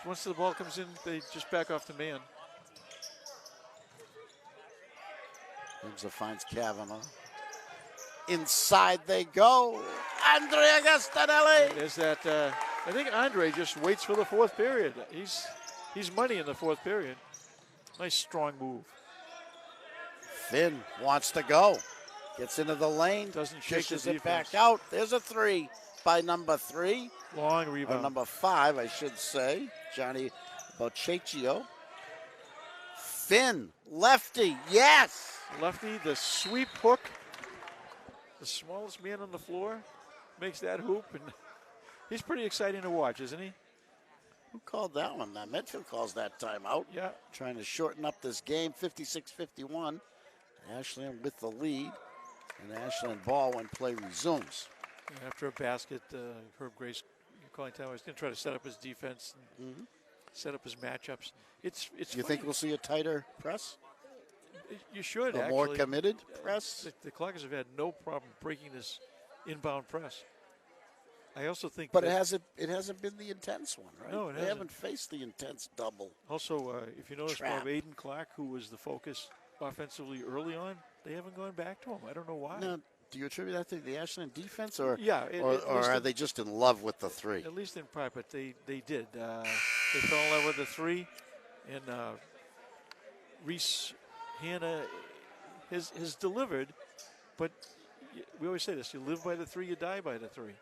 once the ball comes in, they just back off the man. Rimza finds Kavanaugh. Inside they go. Andrea Gastanelli. There's that. I think Andre just waits for the 4th period. He's money in the 4th period. Nice strong move. Finn wants to go. Gets into the lane. Doesn't shake dishes the it back defense. out. There's a 3 by number 3. Long Or rebound. number 5, I should say. Johnny Bocecchio. Finn, lefty, yes. Lefty, the sweep hook. The smallest man on the floor makes that hoop, and he's pretty exciting to watch, isn't he? Who called that one? Medfield calls that timeout. Yeah. Trying to shorten up this game, 56-51. Ashland with the lead, and Ashland ball when play resumes. After a basket, Herb Grace calling time. He's going to try to set up his defense and set up his matchups. It's. You think we'll see a tighter press? You should, A actually. more committed press? The Clockers have had no problem breaking this inbound press. I also think But that it hasn't been the intense one, right? No, it they hasn't. haven't faced the intense double. Also, if you notice, Trap. Bob, Aiden Clark, who was the focus offensively early on, they haven't gone back to him. I don't know why. Now, do you attribute that to the Ashland defense, or Yeah, or at least are in- they just in love with the 3? At least in part, but they did. They fell in love with the 3, and Reese Hanna has delivered, but we always say this, you live by the 3, you die by the 3.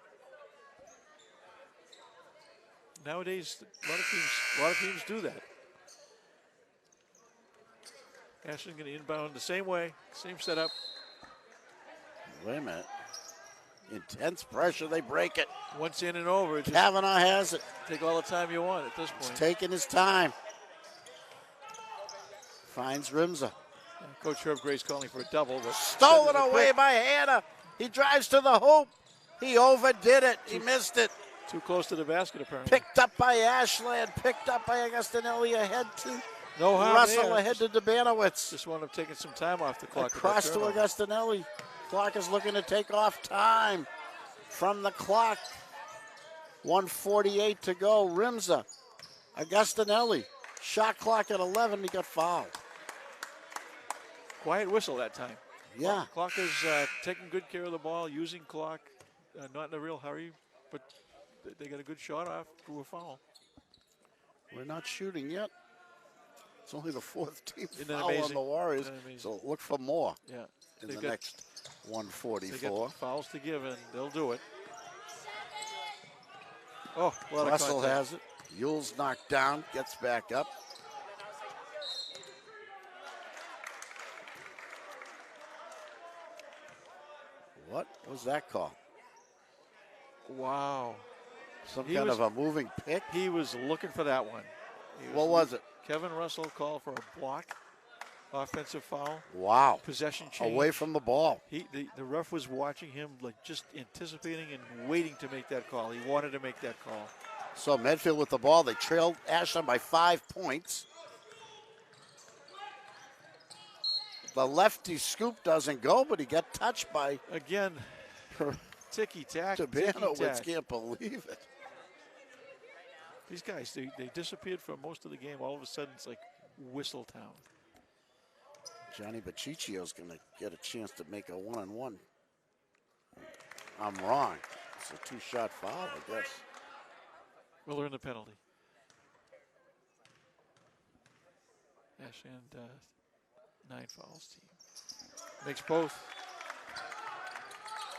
Nowadays, a lot of teams do that. Ashland going to inbound the same way, same setup. Wait a minute. Intense pressure, they break it. Once in and over, just Kavanaugh has it. take all the time you want at this He's point. taking his time. Finds Rimza. Coach Herb Grace calling for a double. But Stolen away by Hanna. He drives to the hoop. He overdid it. He missed it. Too close to the basket, apparently. Picked up by Ashland, picked up by Agostinelli, ahead to No harm Russell, there. ahead to Dubanowitz. Just wound up taking some time off the clock. Across to Agostinelli. Clock is looking to take off time from the clock. 1:48 to go. Rimza, Agostinelli. Shot clock at 11. He got fouled. Quiet whistle that time. Yeah. Clock is taking good care of the ball, using clock, not in a real hurry, but they got a good shot off through a foul. We're not shooting yet. It's only the fourth team Isn't that foul on amazing? the Warriors. Isn't that amazing? So look for more Yeah. in They've the got- next They 144. got fouls to give, and they'll do it. Oh, a lot Russell of contact. has it. Yule's knocked down, gets back up. What was that call? Wow. Some He kind was- of a moving pick? He was looking for that one. What was it? Kevin Russell called for a block, offensive foul, Wow. possession change. Away from the ball. The ref was watching him, like just anticipating and waiting to make that call. He wanted to make that call. So Medfield with the ball. They trailed Ashland by 5 points. The lefty scoop doesn't go, but he got touched by Again, ticky-tack, Dubanowitz. ticky-tack. Can't believe it. These guys, they disappeared for most of the game. All of a sudden, it's like whistle town. Johnny Baciccio's going to get a chance to make a 1-on-1. I'm wrong. It's a 2-shot foul, I guess. We'll earn the penalty. Ashland, 9 fouls team. Makes both.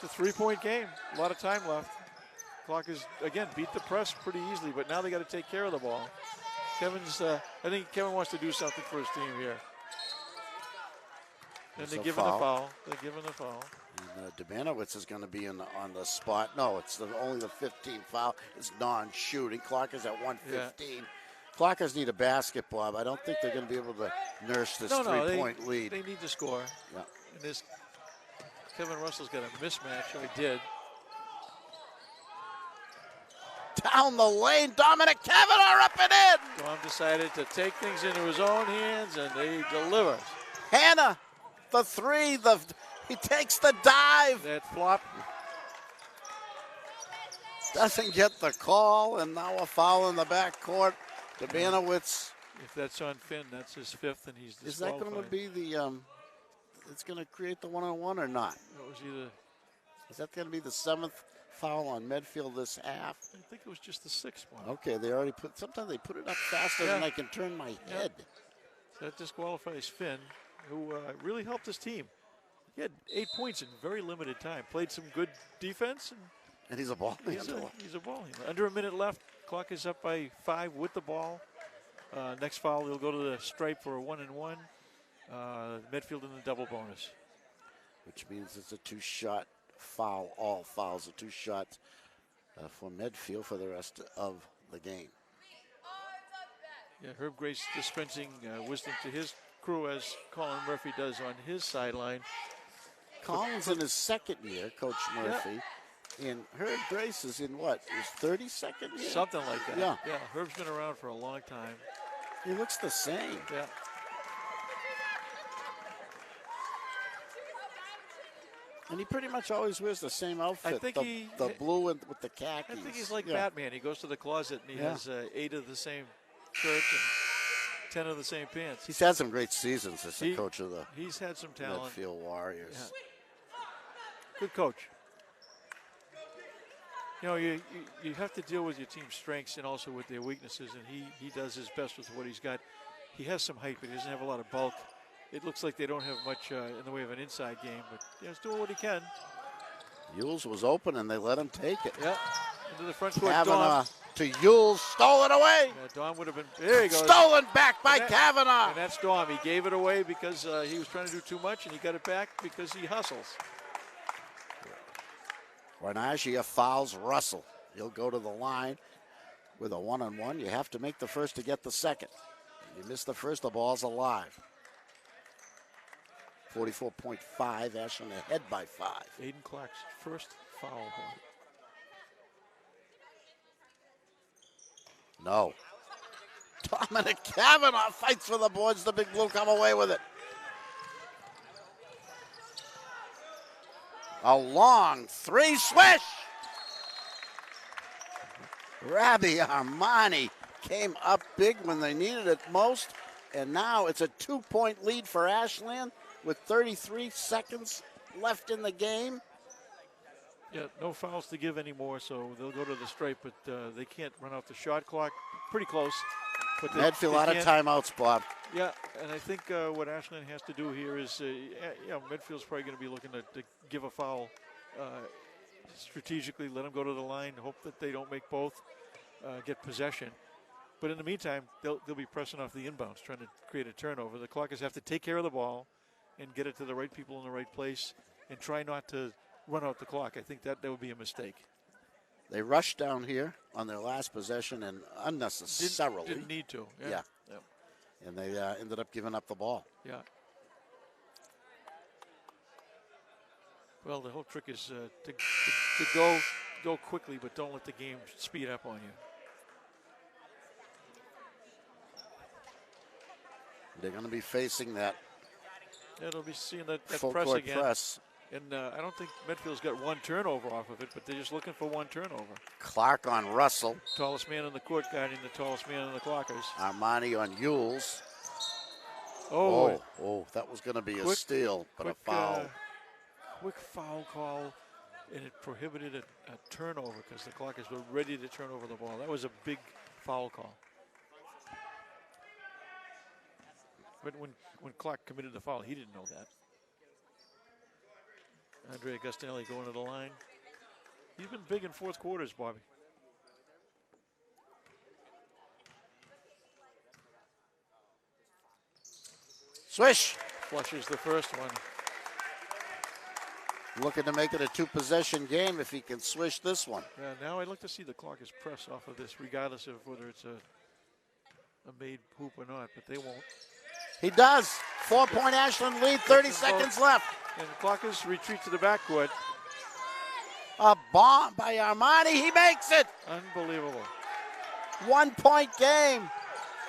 It's a 3-point game. A lot of time left. Clock is, again, beat the press pretty easily, but now they got to take care of the ball. Kevin's, I think Kevin wants to do something for his team here. And It's they're a giving the foul. foul. They're giving the foul. And Dubanowitz is going to be on the spot. No, it's only the 15th foul. It's non-shooting. Clockers at 1:15. Clockers need a basket, Bob. I don't think they're going to be able to nurse this three-point lead. They need to score. Yeah. And this Kevin Russell's got a mismatch, or he did. Down the lane, Dominic Kavanaugh up and in. Dom decided to take things into his own hands, and they deliver. Hannah, the three. He takes the dive. That flop. Doesn't get the call, and now a foul in the backcourt. Dubanowitz. If that's on Finn, that's his 5th, and he's Is that disqualified. going to be the? It's going to create the 1-on-1 or not? It was either, Is that going to be the 7th foul on Medfield this half? I think it was just the 6th one. Okay, they already put. Sometimes they put it up faster than Yeah. I can turn my Yeah. head. So that disqualifies Finn, who really helped his team. He had 8 points in very limited time. Played some good defense, and And he's a ball he's handler. a ball handler. Under a minute left. Clock is up by 5 with the ball. Next foul, he'll go to the stripe for a 1-and-1. Medfield in the double bonus. Which means it's a 2-shot foul. All fouls are 2 shots for Medfield for the rest of the game. Yeah, Herb Grace dispensing wisdom to his crew as Colin Murphy does on his sideline. Collins in his second year, Coach Murphy. And Herb Grace is in what? His 32nd year? Something like that. Yeah. Yeah, Herb's been around for a long time. He looks the same. Yeah. And he pretty much always wears the same outfit. I think the blue and with the khakis. I think he's like Yeah. Batman. He goes to the closet and he Yeah. has 8 of the same shirts and 10 of the same pants. He's had some great seasons as the He- coach of the He's had some talent. Medfield Warriors. Yeah. Good coach. You know, you have to deal with your team's strengths and also with their weaknesses, and he does his best with what he's got. He has some height, but he doesn't have a lot of bulk. It looks like they don't have much in the way of an inside game, but he's doing what he can. Yules was open and they let him take it. Yeah, into the front court. Kavanaugh Dom. to Yules, stolen away. Yeah, Dom would have been. There he goes. Stolen back by And that- Kavanaugh. And that's Dom. He gave it away because he was trying to do too much, and he got it back because he hustles. Guarnagia fouls Russell. He'll go to the line with a 1-on-1. You have to make the first to get the second. You miss the first, the ball's alive. 44.5, Ashland ahead by 5. Aiden Clark's first foul. No. Dominic Kavanaugh fights for the boards. The Big Blue come away with it. A long three, swish! Rabbi Armani came up big when they needed it most, and now it's a 2-point lead for Ashland with 33 seconds left in the game. Yeah, no fouls to give anymore, so they'll go to the stripe, but they can't run out the shot clock. Pretty close. But Medfield out of timeouts, Bob. Yeah, and I think what Ashland has to do here is, Medfield's probably going to be looking to give a foul strategically, let them go to the line, hope that they don't make both, get possession. But in the meantime, they'll be pressing off the inbounds, trying to create a turnover. The Clockers have to take care of the ball and get it to the right people in the right place and try not to run out the clock. I think that would be a mistake. They rushed down here on their last possession and unnecessarily. Didn't need to. Yeah. And they ended up giving up the ball. Yeah. Well, the whole trick is to go quickly, but don't let the game speed up on you. They're going to be facing that. Yeah, they'll be seeing that full press court again. Press. And I don't think Medfield's got one turnover off of it, but they're just looking for one turnover. Clark on Russell. Tallest man in the court guarding the tallest man in the Clockers. Armani on Yules. Oh, that was going to be a steal, but a foul. Quick foul call, and it prohibited a turnover because the Clockers were ready to turn over the ball. That was a big foul call. But when Clark committed the foul, he didn't know that. Andre Agostinelli going to the line. He's been big in fourth quarters, Bobby. Swish. Flushes the first one. Looking to make it a two-possession game if he can swish this one. Now I'd like to see the Clockers press off of this, regardless of whether it's a made hoop or not, but they won't. He does. 4-point Ashland lead, 30 seconds left. And the Clockers retreat to the backcourt. A bomb by Armani. He makes it. Unbelievable. 1-point game.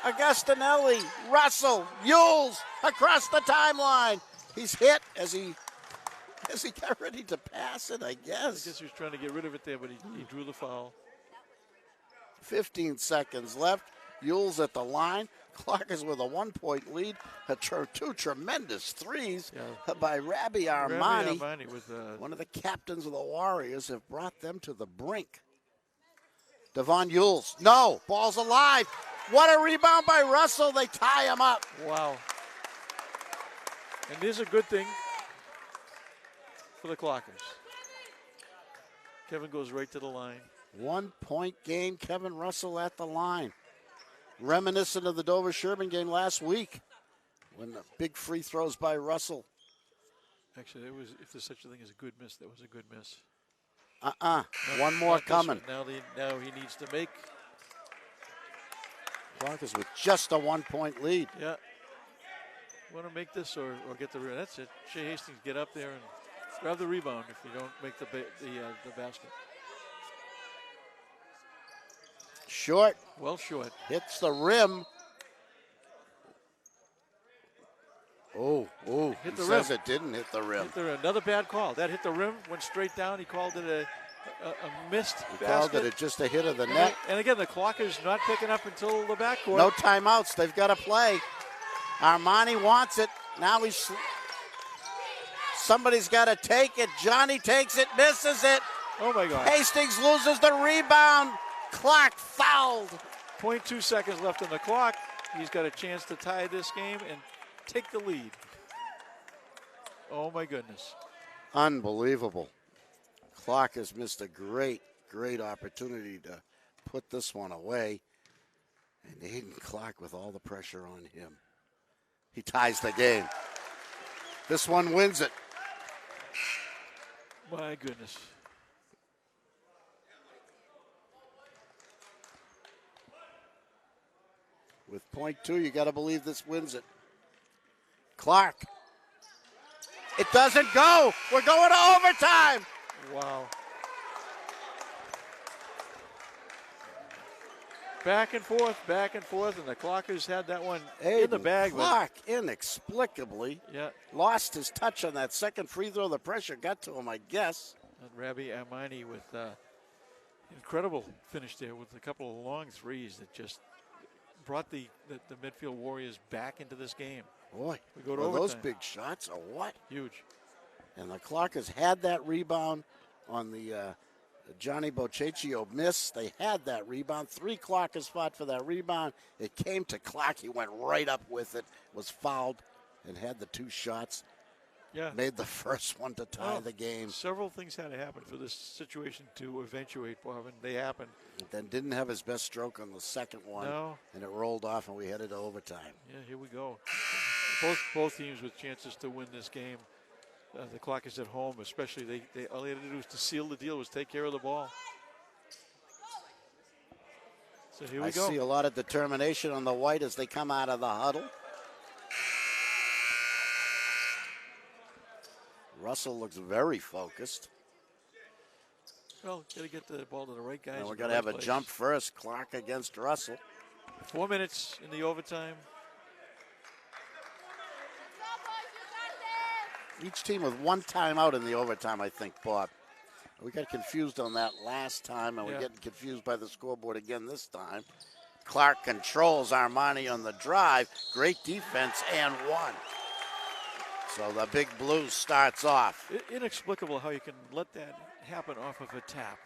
Agostinelli, Russell, Yules across the timeline. He's hit as he got ready to pass it, I guess. I guess he was trying to get rid of it there, but he drew the foul. 15 seconds left. Yules at the line. Clockers with a 1-point lead. Two tremendous threes by Rabbi Armani. With, one of the captains of the Warriors have brought them to the brink. Devon Yules. No, ball's alive. What a rebound by Russell. They tie him up. Wow. And this is a good thing for the Clockers. Kevin goes right to the line. 1-point game. Kevin Russell at the line. Reminiscent of the Dover-Sherman game last week when the big free throws by Russell. Actually, if there's such a thing as a good miss, that was a good miss. One more coming. Now he needs to make. Clockers with just a 1-point lead. Yeah. Want to make this or get the rebound. That's it. Shea Hastings, get up there and grab the rebound if you don't make the basket. Short. Well short. Hits the rim. Hit the rim. Says it didn't hit the rim. Another bad call. That hit the rim, went straight down. He called it a missed basket. Called it just a hit of the net. And again, the Clockers not picking up until the backcourt. No timeouts. They've got to play. Armani wants it. Now somebody's got to take it. Johnny takes it, misses it. Oh, my God. Hastings loses the rebound. Clark fouled. 0.2 seconds left on the clock. He's got a chance to tie this game and take the lead. Oh, my goodness. Unbelievable. Clark has missed a great opportunity to put this one away. And Aiden Clark with all the pressure on him. He ties the game. This one wins it. My goodness. With .2, you got to believe this wins it. Clark. It doesn't go. We're going to overtime. Wow. back and forth, and the Clockers had that one in the Aiden bag. Clark inexplicably Yeah, lost his touch on that second free throw. The pressure got to him, I guess. and Rabbi Amani with incredible finish there with a couple of long threes that just brought the Medfield Warriors back into this game. Boy, We go to were those overtime. big shots or what? Huge. And the Clockers had that rebound on the Johnny Boccaccio miss. They had that rebound. 3 Clockers fought for that rebound. It came to Clark. He went right up with it, was fouled, and had the 2 shots. Yeah. Made the first one to tie the game. Several things had to happen for this situation to eventuate, Bob, and they happened. Then didn't have his best stroke on the second one. No. And it rolled off, and we headed to overtime. Yeah, here we go. Both teams with chances to win this game. The Clockers at home, especially, they all they had to do was to seal the deal, was take care of the ball. So here we go. I see a lot of determination on the white as they come out of the huddle. Russell looks very focused. Well, got to get the ball to the right guys. And we're in going the to right have a place. jump first. Clark against Russell. 4 minutes in the overtime. Each team with 1 timeout in the overtime, I think, Bob. We got confused on that last time, and we're getting confused by the scoreboard again this time. Clark controls Armani on the drive. Great defense and 1. So the Big Blue starts off. Inexplicable how you can let that happen off of a tap.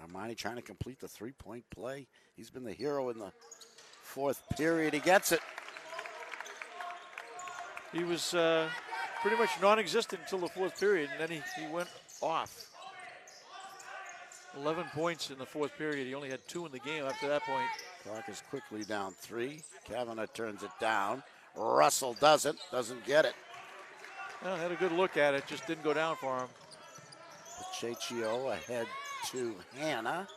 Armani trying to complete the 3-point play. He's been the hero in the 4th period. He gets it. He was pretty much non-existent until the 4th period, and then he went off. 11 points in the 4th period. He only had 2 in the game after that point. Clark is quickly down 3. Kavanagh turns it down. Russell doesn't get it. Well, had a good look at it, just didn't go down for him. Pacheco ahead to Hannah.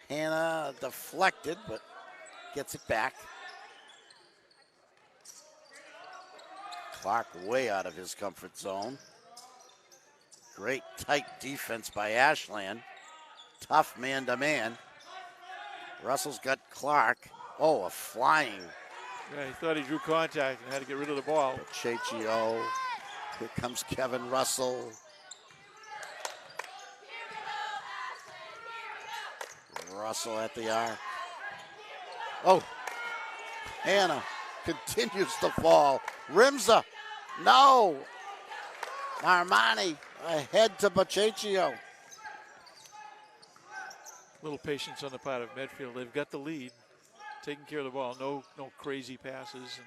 Hannah deflected, but gets it back. Clark way out of his comfort zone. Great tight defense by Ashland. Tough man-to-man. Russell's got Clark. Oh, a flying. Yeah, he thought he drew contact and had to get rid of the ball. Pacheco. Here comes Kevin Russell. Russell at the arc. Oh, Hannah continues to fall. Rimza, no. Armani ahead to Pacheco. Little patience on the part of Medfield. They've got the lead, taking care of the ball. No crazy passes.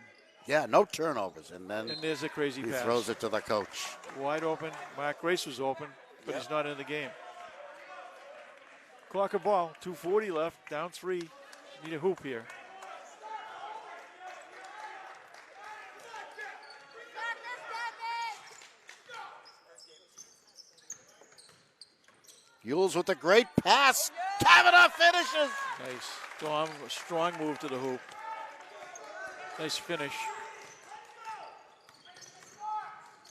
Yeah, no turnovers. And then And there's a crazy he pass. throws it to the coach. Wide open. Mark Grace was open, but he's not in the game. Clocker ball, 2:40 left, down 3. Need a hoop here. Yules with a great pass. Kavanagh finishes. Nice. Strong move to the hoop. Nice finish.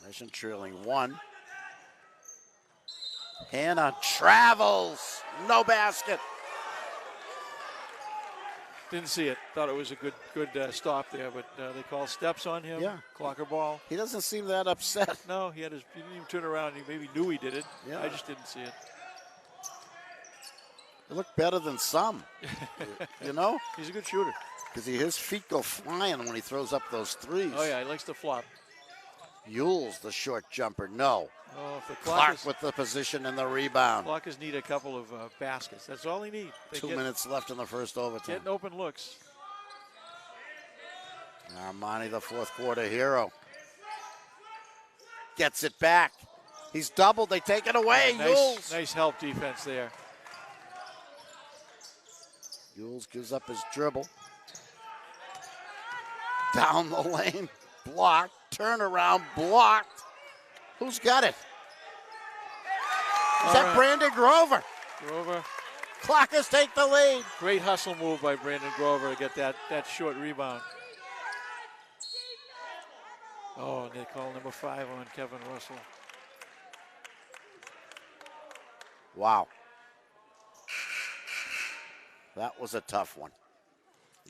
Nation trailing 1. Hannah travels. No basket. Didn't see it. Thought it was a good stop there, but they called steps on him. Yeah. Clocker ball. He doesn't seem that upset. No, he didn't even turn around. He maybe knew he did it. Yeah. I just didn't see it. It looked better than some, you know? He's a good shooter. Because his feet go flying when he throws up those threes. Oh, yeah, he likes to flop. Yules, the short jumper, no. Oh, if the Clark Clockers, with the position and the rebound. Clockers need a couple of baskets. That's all they need. They 2 minutes left in the first overtime. Getting open looks. Armani, the 4th quarter hero. Gets it back. He's doubled. They take it away. Yules. Nice help defense there. Yules gives up his dribble. Down the lane. Blocked. Turnaround. Blocked. Who's got it? Is that right. Brandon Grover? Grover Clockers take the lead. Great hustle move by Brandon Grover to get that short rebound. Oh, and they call number 5 on Kevin Russell. Wow. That was a tough one.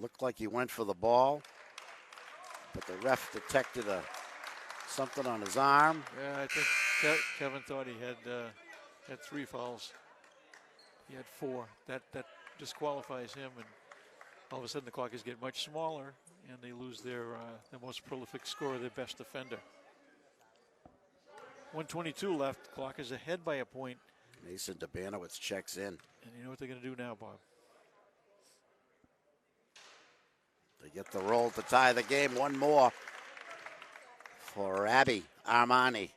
Looked like he went for the ball, but the ref detected something on his arm. Yeah, I think Kevin thought he had 3 fouls. He had 4. That disqualifies him, and all of a sudden the Clockers get much smaller, and they lose their most prolific scorer, their best defender. 1:22 left. Clockers ahead by a point. Mason Dabanowitz checks in. And you know what they're going to do now, Bob? They get the roll to tie the game. One more for Abby Armani,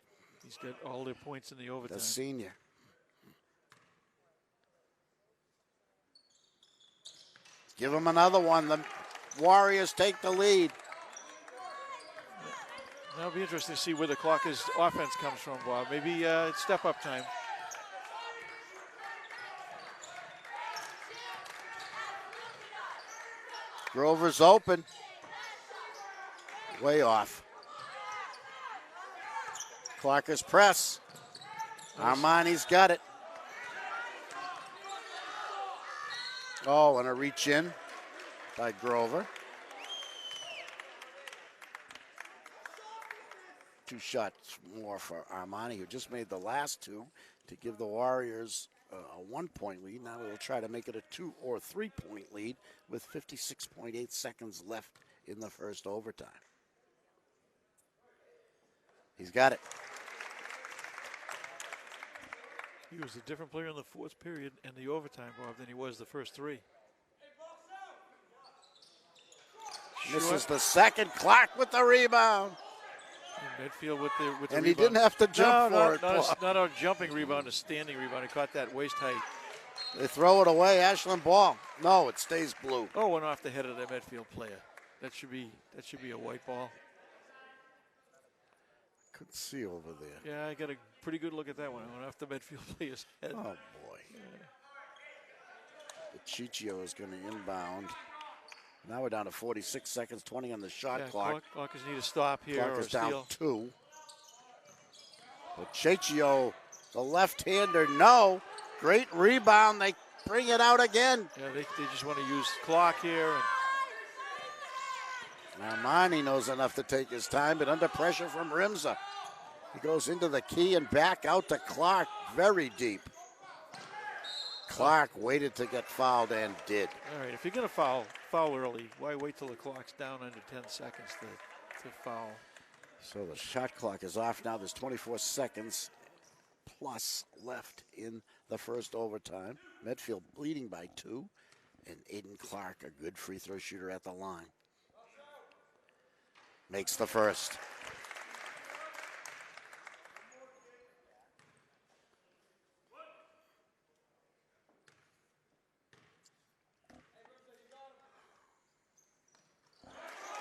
He's got all their points in the overtime. the senior. Give him another one. The Warriors take the lead. That'll be interesting to see where the Clockers' offense comes from, Bob. Maybe it's step-up time. Grover's open. Way off. Clockers press. Armani's got it. Oh, and a reach in by Grover. 2 shots more for Armani, who just made the last 2 to give the Warriors a 1-point lead. Now they'll try to make it a 2 or 3-point lead with 56.8 seconds left in the first overtime. He's got it. He was a different player in the 4th period and the overtime, Bob, than he was the first 3. Misses the second. Clark with the rebound. And Medfield with the And rebound. he didn't have to jump for it. Not a jumping rebound, a standing rebound. He caught that waist height. They throw it away. Ashland ball. No, it stays blue. Oh, went off the head of the Medfield player. That should be a white ball. Couldn't see over there. Yeah, I got a pretty good look at that one. It went off the Medfield player's head. Oh, boy. The Chichio is going to inbound. Now we're down to 46 seconds, 20 on the shot clock. Clockers need to stop here Clock or is down steal. 2. But Chichio, the left-hander, no. Great rebound. They bring it out again. Yeah, they just want to use clock here. And Armani knows enough to take his time, but under pressure from Rimza. He goes into the key and back out to Clark, very deep. Clark waited to get fouled and did. all right, if you're going to foul early, why wait till the clock's down under 10 seconds to foul? So the shot clock is off now. There's 24 seconds plus left in the first overtime. Medfield leading by 2, and Aiden Clark, a good free throw shooter at the line, makes the first.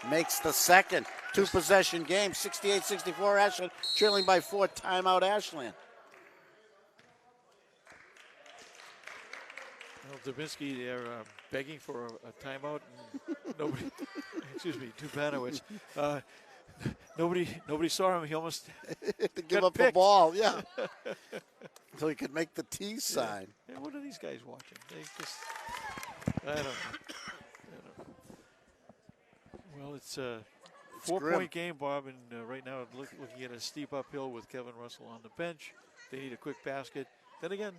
Makes the second. 2-possession game, 68-64 Ashland, trailing by 4, timeout Ashland. Well, Dubinsky, they're begging for a timeout. And nobody, excuse me, Dubanowitz. Nobody saw him. He almost to give got up the picked. ball, yeah. Until he could make the T sign. Yeah, what are these guys watching? They just, I don't know. Well, it's a 4-point game, Bob, and right now looking at a steep uphill with Kevin Russell on the bench. They need a quick basket. Then again,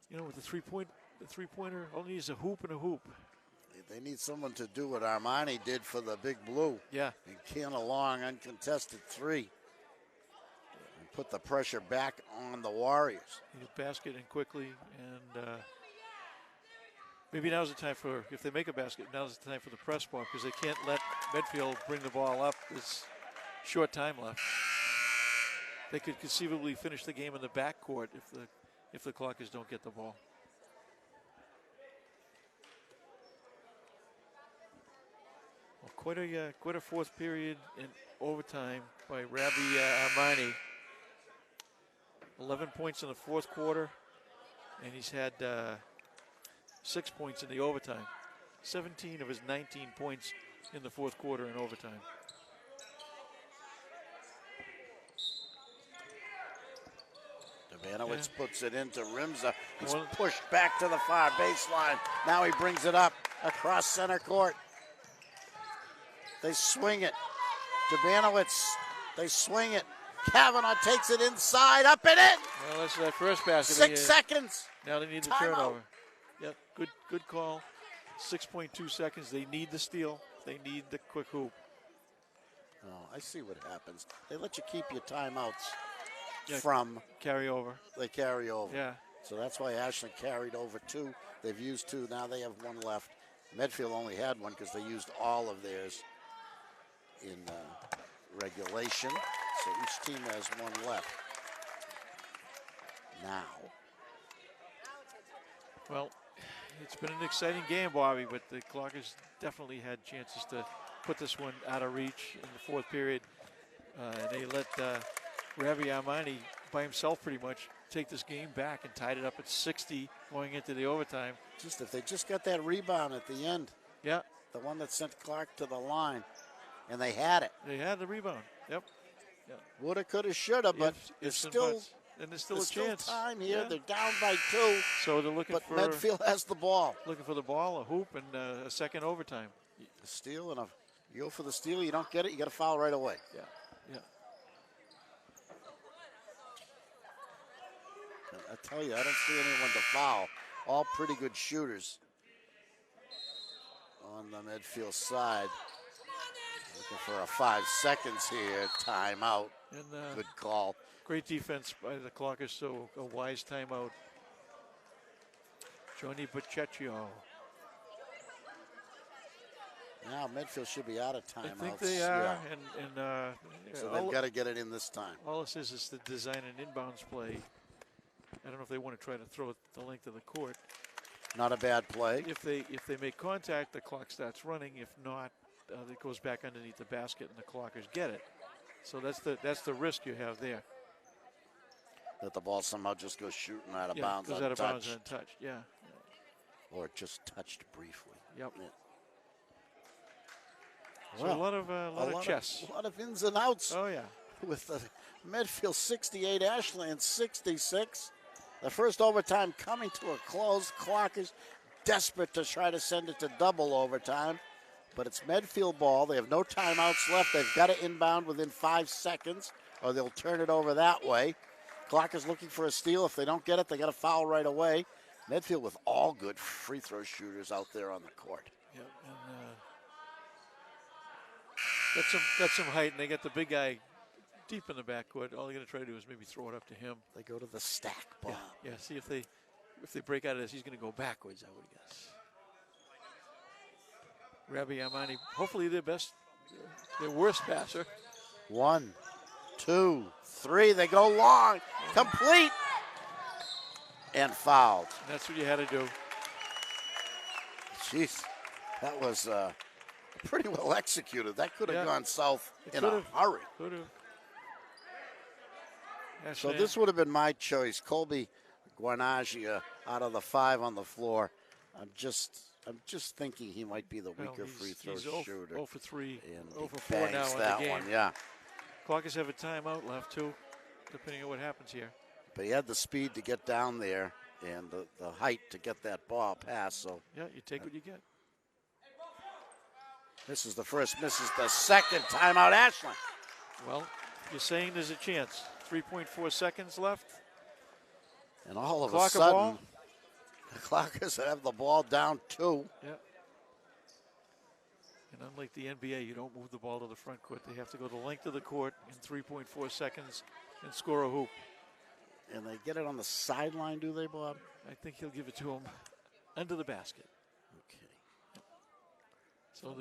with the three-pointer, all he needs is a hoop and a hoop. They need someone to do what Armani did for the Big Blue. Yeah. And can a long, uncontested 3. And put the pressure back on the Warriors. Need a basket in quickly, and maybe now's the time for, if they make a basket, now's the time for the press ball, because they can't let Medfield bring the ball up. There's short time left. They could conceivably finish the game in the backcourt if the Clockers don't get the ball. Well, quite a 4th period in overtime by Rabbi Armani. 11 points in the 4th quarter, and he's had 6 points in the overtime. 17 of his 19 points in the fourth quarter in overtime. Devanowitz puts it into Rimza. He's pushed back to the far baseline. Now he brings it up across center court. They swing it. Devanowitz, they swing it. Kavanaugh takes it inside, up and in. Well, that's that first basket. 6 seconds. Now they need the Timeout. turnover. Yep, good call. 6.2 seconds. They need the steal. They need the quick hoop. Oh, I see what happens. They let you keep your timeouts Yeah, from. carry over. They carry over. Yeah. So that's why Ashland carried over 2. They've used 2. Now they have 1 left. Medfield only had 1 because they used all of theirs in regulation. So each team has 1 left. Now. Well, it's been an exciting game, Bobby, but the Clockers definitely had chances to put this one out of reach in the fourth period. And they let Ravi Armani by himself pretty much take this game back and tied it up at 60 going into the overtime. Just if they just got that rebound at the end. Yeah. The one that sent Clark to the line. And they had it. They had the rebound. Yep. Yeah. Woulda, coulda, shoulda, but Ifs it's and still, buts. And there's still there's a chance. still time here. Yeah. They're down by 2. So they're looking but for Medfield has the ball. Looking for the ball, a hoop, and a second overtime. A steal and you go for the steal. You don't get it. You got to foul right away. Yeah. Yeah. I tell you, I don't see anyone to foul. All pretty good shooters on the Medfield side. Looking for a 5 seconds here. Timeout. And good call. Great defense by the Clockers, so a wise timeout. Johnny Boccecchio. Now Medfield should be out of timeouts. I think they are, so they've got to get it in this time. All it says is to design an inbounds play. I don't know if they want to try to throw it the length of the court. Not a bad play. If they make contact, the clock starts running. If not, it goes back underneath the basket, and the Clockers get it. So that's the risk you have there. That the ball somehow just goes shooting out of Yeah, bounds. goes out of bounds untouched. Yeah. Or it just touched briefly. Yep. Yeah. So Well, a lot of chess. A lot of ins and outs. Oh yeah. With the Medfield 68, Ashland 66. The first overtime coming to a close. Clockers desperate to try to send it to double overtime. But it's Medfield ball. They have no timeouts left. They've got to inbound within 5 seconds, or they'll turn it over that way. Clockers looking for a steal. If they don't get it, they got to foul right away. Medfield with all good free throw shooters out there on the court. Yep. And got some height, and they got the big guy deep in the backcourt. All they're going to try to do is maybe throw it up to him. They go to the stack ball. Yeah. See if they break out of this, he's going to go backwards, I would guess. Rabbi Armani, hopefully their worst passer. 1, 2, 3. They go long, complete, and fouled. And that's what you had to do. Jeez, that was pretty well executed. That could have gone south in a hurry. Could have. So this would have been my choice. Colby Guarnagia out of the 5 on the floor. I'm just thinking he might be the weaker free throw shooter. 0 for 3, and 0 for 4 now in the game. One, yeah. Clockers have a timeout left too, depending on what happens here. But he had the speed to get down there and the height to get that ball past. So yeah, you take what you get. Misses the first, misses the second. Timeout, Ashland. Well, you're saying there's a chance. 3.4 seconds left. And all of Clock a sudden, ball. the Clockers have the ball down 2. Yeah. And unlike the NBA, you don't move the ball to the front court. They have to go the length of the court in 3.4 seconds and score a hoop. And they get it on the sideline, do they, Bob? I think he'll give it to him under the basket. Okay. So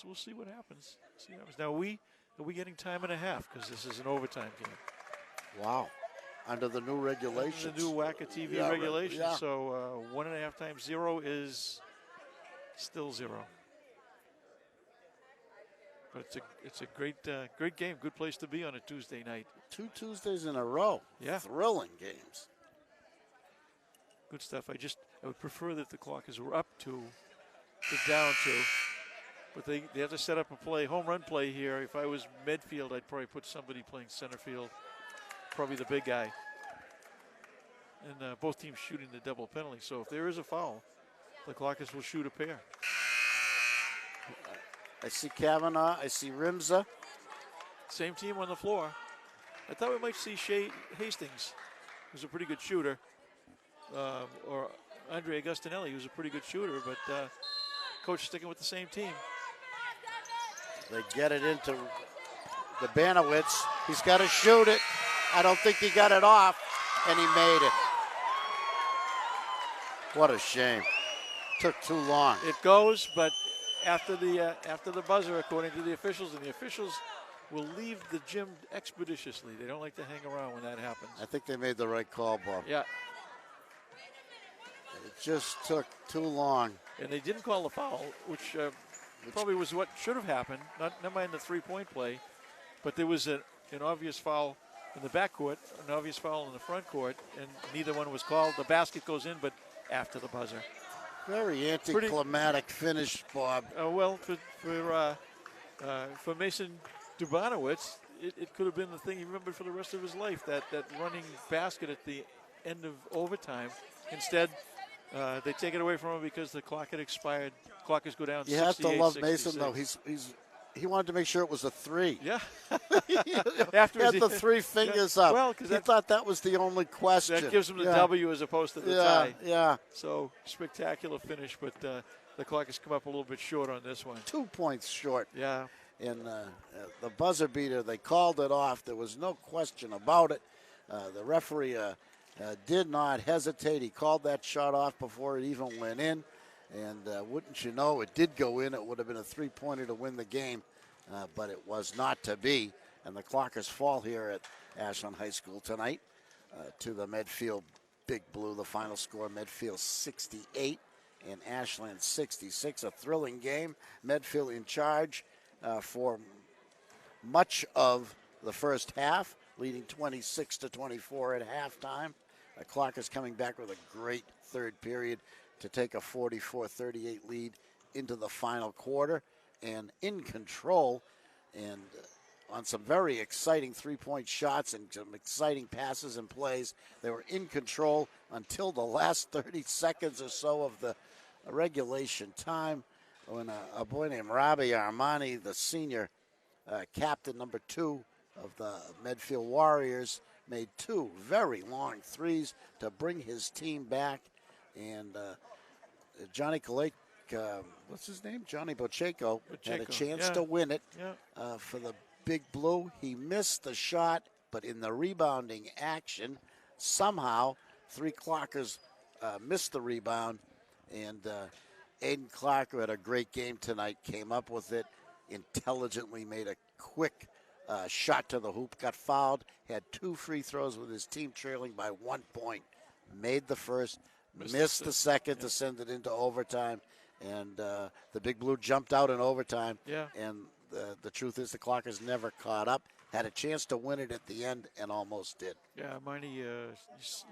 we'll see what happens. Now, are we getting time and a half because this is an overtime game? Wow. Under the new regulations. Under the new WACA-TV regulations. Yeah. So 1.5 times 0 is still 0. But it's a great game. Good place to be on a Tuesday night. 2 Tuesdays in a row. Yeah. Thrilling games. good stuff. I would prefer that the Clockers were up 2 to down 2. But they have to set up a play, home run play here. If I was Medfield, I'd probably put somebody playing center field, probably the big guy. And both teams shooting the double penalty. So if there is a foul, the Clockers will shoot a pair. I see Kavanaugh. I see Rimza. Same team on the floor. I thought we might see Shea Hastings, who's a pretty good shooter, or Andre Agustinelli, who's a pretty good shooter, but coach sticking with the same team. They get it into the Banowitz. He's got to shoot it. I don't think he got it off, and he made it. What a shame. Took too long. It goes, but after the buzzer, according to the officials, and the officials will leave the gym expeditiously. They don't like to hang around when that happens. I think they made the right call, Bob. Yeah. It just took too long. And they didn't call the foul, which probably was what should have happened. Never mind the three-point play, but there was an obvious foul in the backcourt, an obvious foul in the front court, and neither one was called. The basket goes in, but after the buzzer. Very anticlimactic finish, Bob. Well, for Mason Dubanowitz, it could have been the thing he remembered for the rest of his life, that running basket at the end of overtime. Instead, they take it away from him because the clock had expired. Clockers go down 68-66. You have to love Mason, though. He wanted to make sure it was a 3. Yeah. After he had the 3 fingers up. Well, he thought that was the only question. That gives him the W as opposed to the tie. Yeah. So spectacular finish, but the Clockers come up a little bit short on this one. 2 points short. Yeah. In the buzzer beater, they called it off. There was no question about it. The referee did not hesitate. He called that shot off before it even went in. And wouldn't you know, it did go in. It would have been a 3-pointer to win the game, but it was not to be. And the Clockers fall here at Ashland High School tonight to the Medfield Big Blue. The final score, Medfield 68 and Ashland 66. A thrilling game. Medfield in charge for much of the first half, leading 26-24 at halftime. The Clockers coming back with a great third period to take a 44-38 lead into the final quarter, and in control, and on some very exciting three-point shots and some exciting passes and plays. They were in control until the last 30 seconds or so of the regulation time, when a boy named Robbie Armani, the senior captain, number 2 of the Medfield Warriors, made 2 very long threes to bring his team back. And Johnny Kalake, what's his name? Johnny Bocheco had a chance to win it for the Big Blue. He missed the shot, but in the rebounding action, somehow 3 Clockers missed the rebound. And Aiden Clark, who had a great game tonight, came up with it, intelligently made a quick shot to the hoop, got fouled, had 2 free throws with his team trailing by 1 point, made the first, missed the second to send it into overtime, and the Big Blue jumped out in overtime. Yeah. And the truth is the Clockers never caught up, had a chance to win it at the end, and almost did. Yeah, Marnie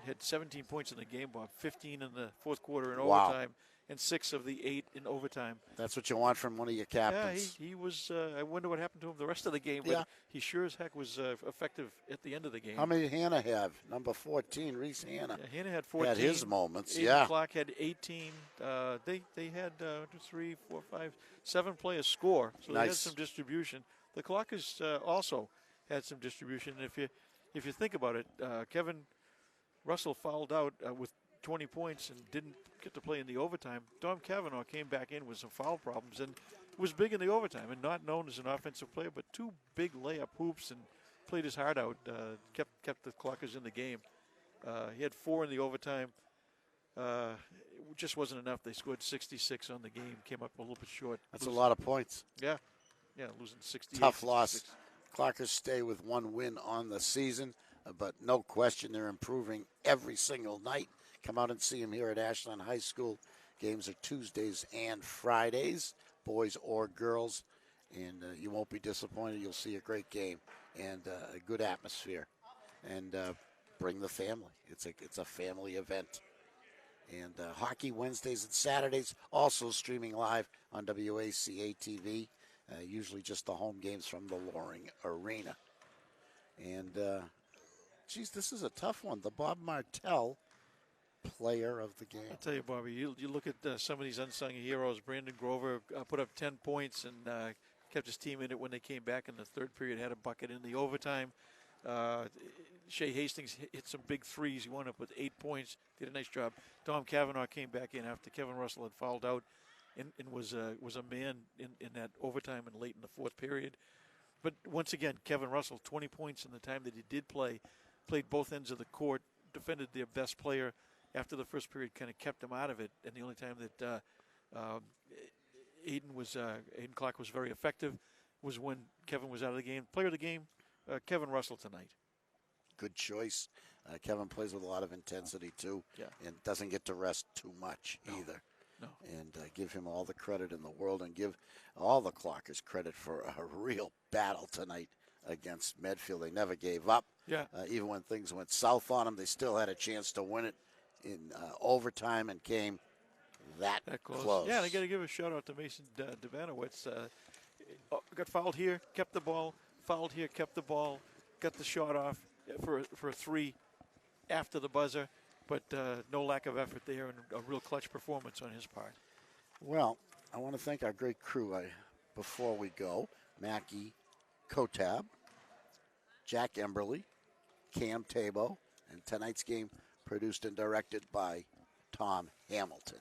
had 17 points in the game, Bob, 15 in the fourth quarter in overtime, and 6 of the 8 in overtime. That's what you want from one of your captains. Yeah, he was, I wonder what happened to him the rest of the game, but he sure as heck was effective at the end of the game. How many did Hannah have? Number 14, Reese Hannah. Yeah, Hannah had 14. Had his moments, Aiden Clark had 18. They had 3, 4, 5, 7 players score, so they had some distribution. The Clockers also had some distribution. And if you think about it, Kevin Russell fouled out with 20 points and didn't get to play in the overtime. Dom Kavanaugh came back in with some foul problems and was big in the overtime and not known as an offensive player, but 2 big layup hoops and played his heart out, kept the Clockers in the game. He had 4 in the overtime. It just wasn't enough. They scored 66 on the game, came up a little bit short. That's a lot of points. Yeah, losing 68. Tough loss. Clockers stay with 1 win on the season, but no question they're improving every single night. Come out and see them here at Ashland High School. Games are Tuesdays and Fridays, boys or girls, and you won't be disappointed. You'll see a great game and a good atmosphere, and bring the family. It's a family event. And hockey Wednesdays and Saturdays, also streaming live on WACA-TV, usually just the home games from the Loring Arena. And, geez, this is a tough one. The Bob Martell player of the game. I'll tell you, Bobby, you look at some of these unsung heroes. Brandon Grover put up 10 points and kept his team in it when they came back in the third period, had a bucket in the overtime. Shea Hastings hit some big threes. He wound up with 8 points, did a nice job. Dom Cavanaugh came back in after Kevin Russell had fouled out and was a man in that overtime and late in the fourth period. But once again, Kevin Russell, 20 points in the time that he did play, played both ends of the court, defended their best player after the first period, kind of kept him out of it. And the only time that Aiden Clark was very effective was when Kevin was out of the game. Player of the game, Kevin Russell tonight. Good choice. Kevin plays with a lot of intensity, too, Yeah. and doesn't get to rest too much either. No. And give him all the credit in the world and give all the Clockers credit for a real battle tonight against Medfield. They never gave up. Yeah. Even when things went south on them, they still had a chance to win it in overtime and came that close. Yeah, and I got to give a shout out to Mason Devanowitz. Got fouled here, kept the ball. Fouled here, kept the ball. Got the shot off for a three after the buzzer. But no lack of effort there and a real clutch performance on his part. Well, I want to thank our great crew before we go. Mackie Kotab, Jack Emberley, Cam Tabo, and tonight's game produced and directed by Tom Hamilton.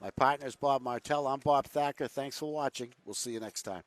My partner is Bob Martell. I'm Bob Thacker. Thanks for watching. We'll see you next time.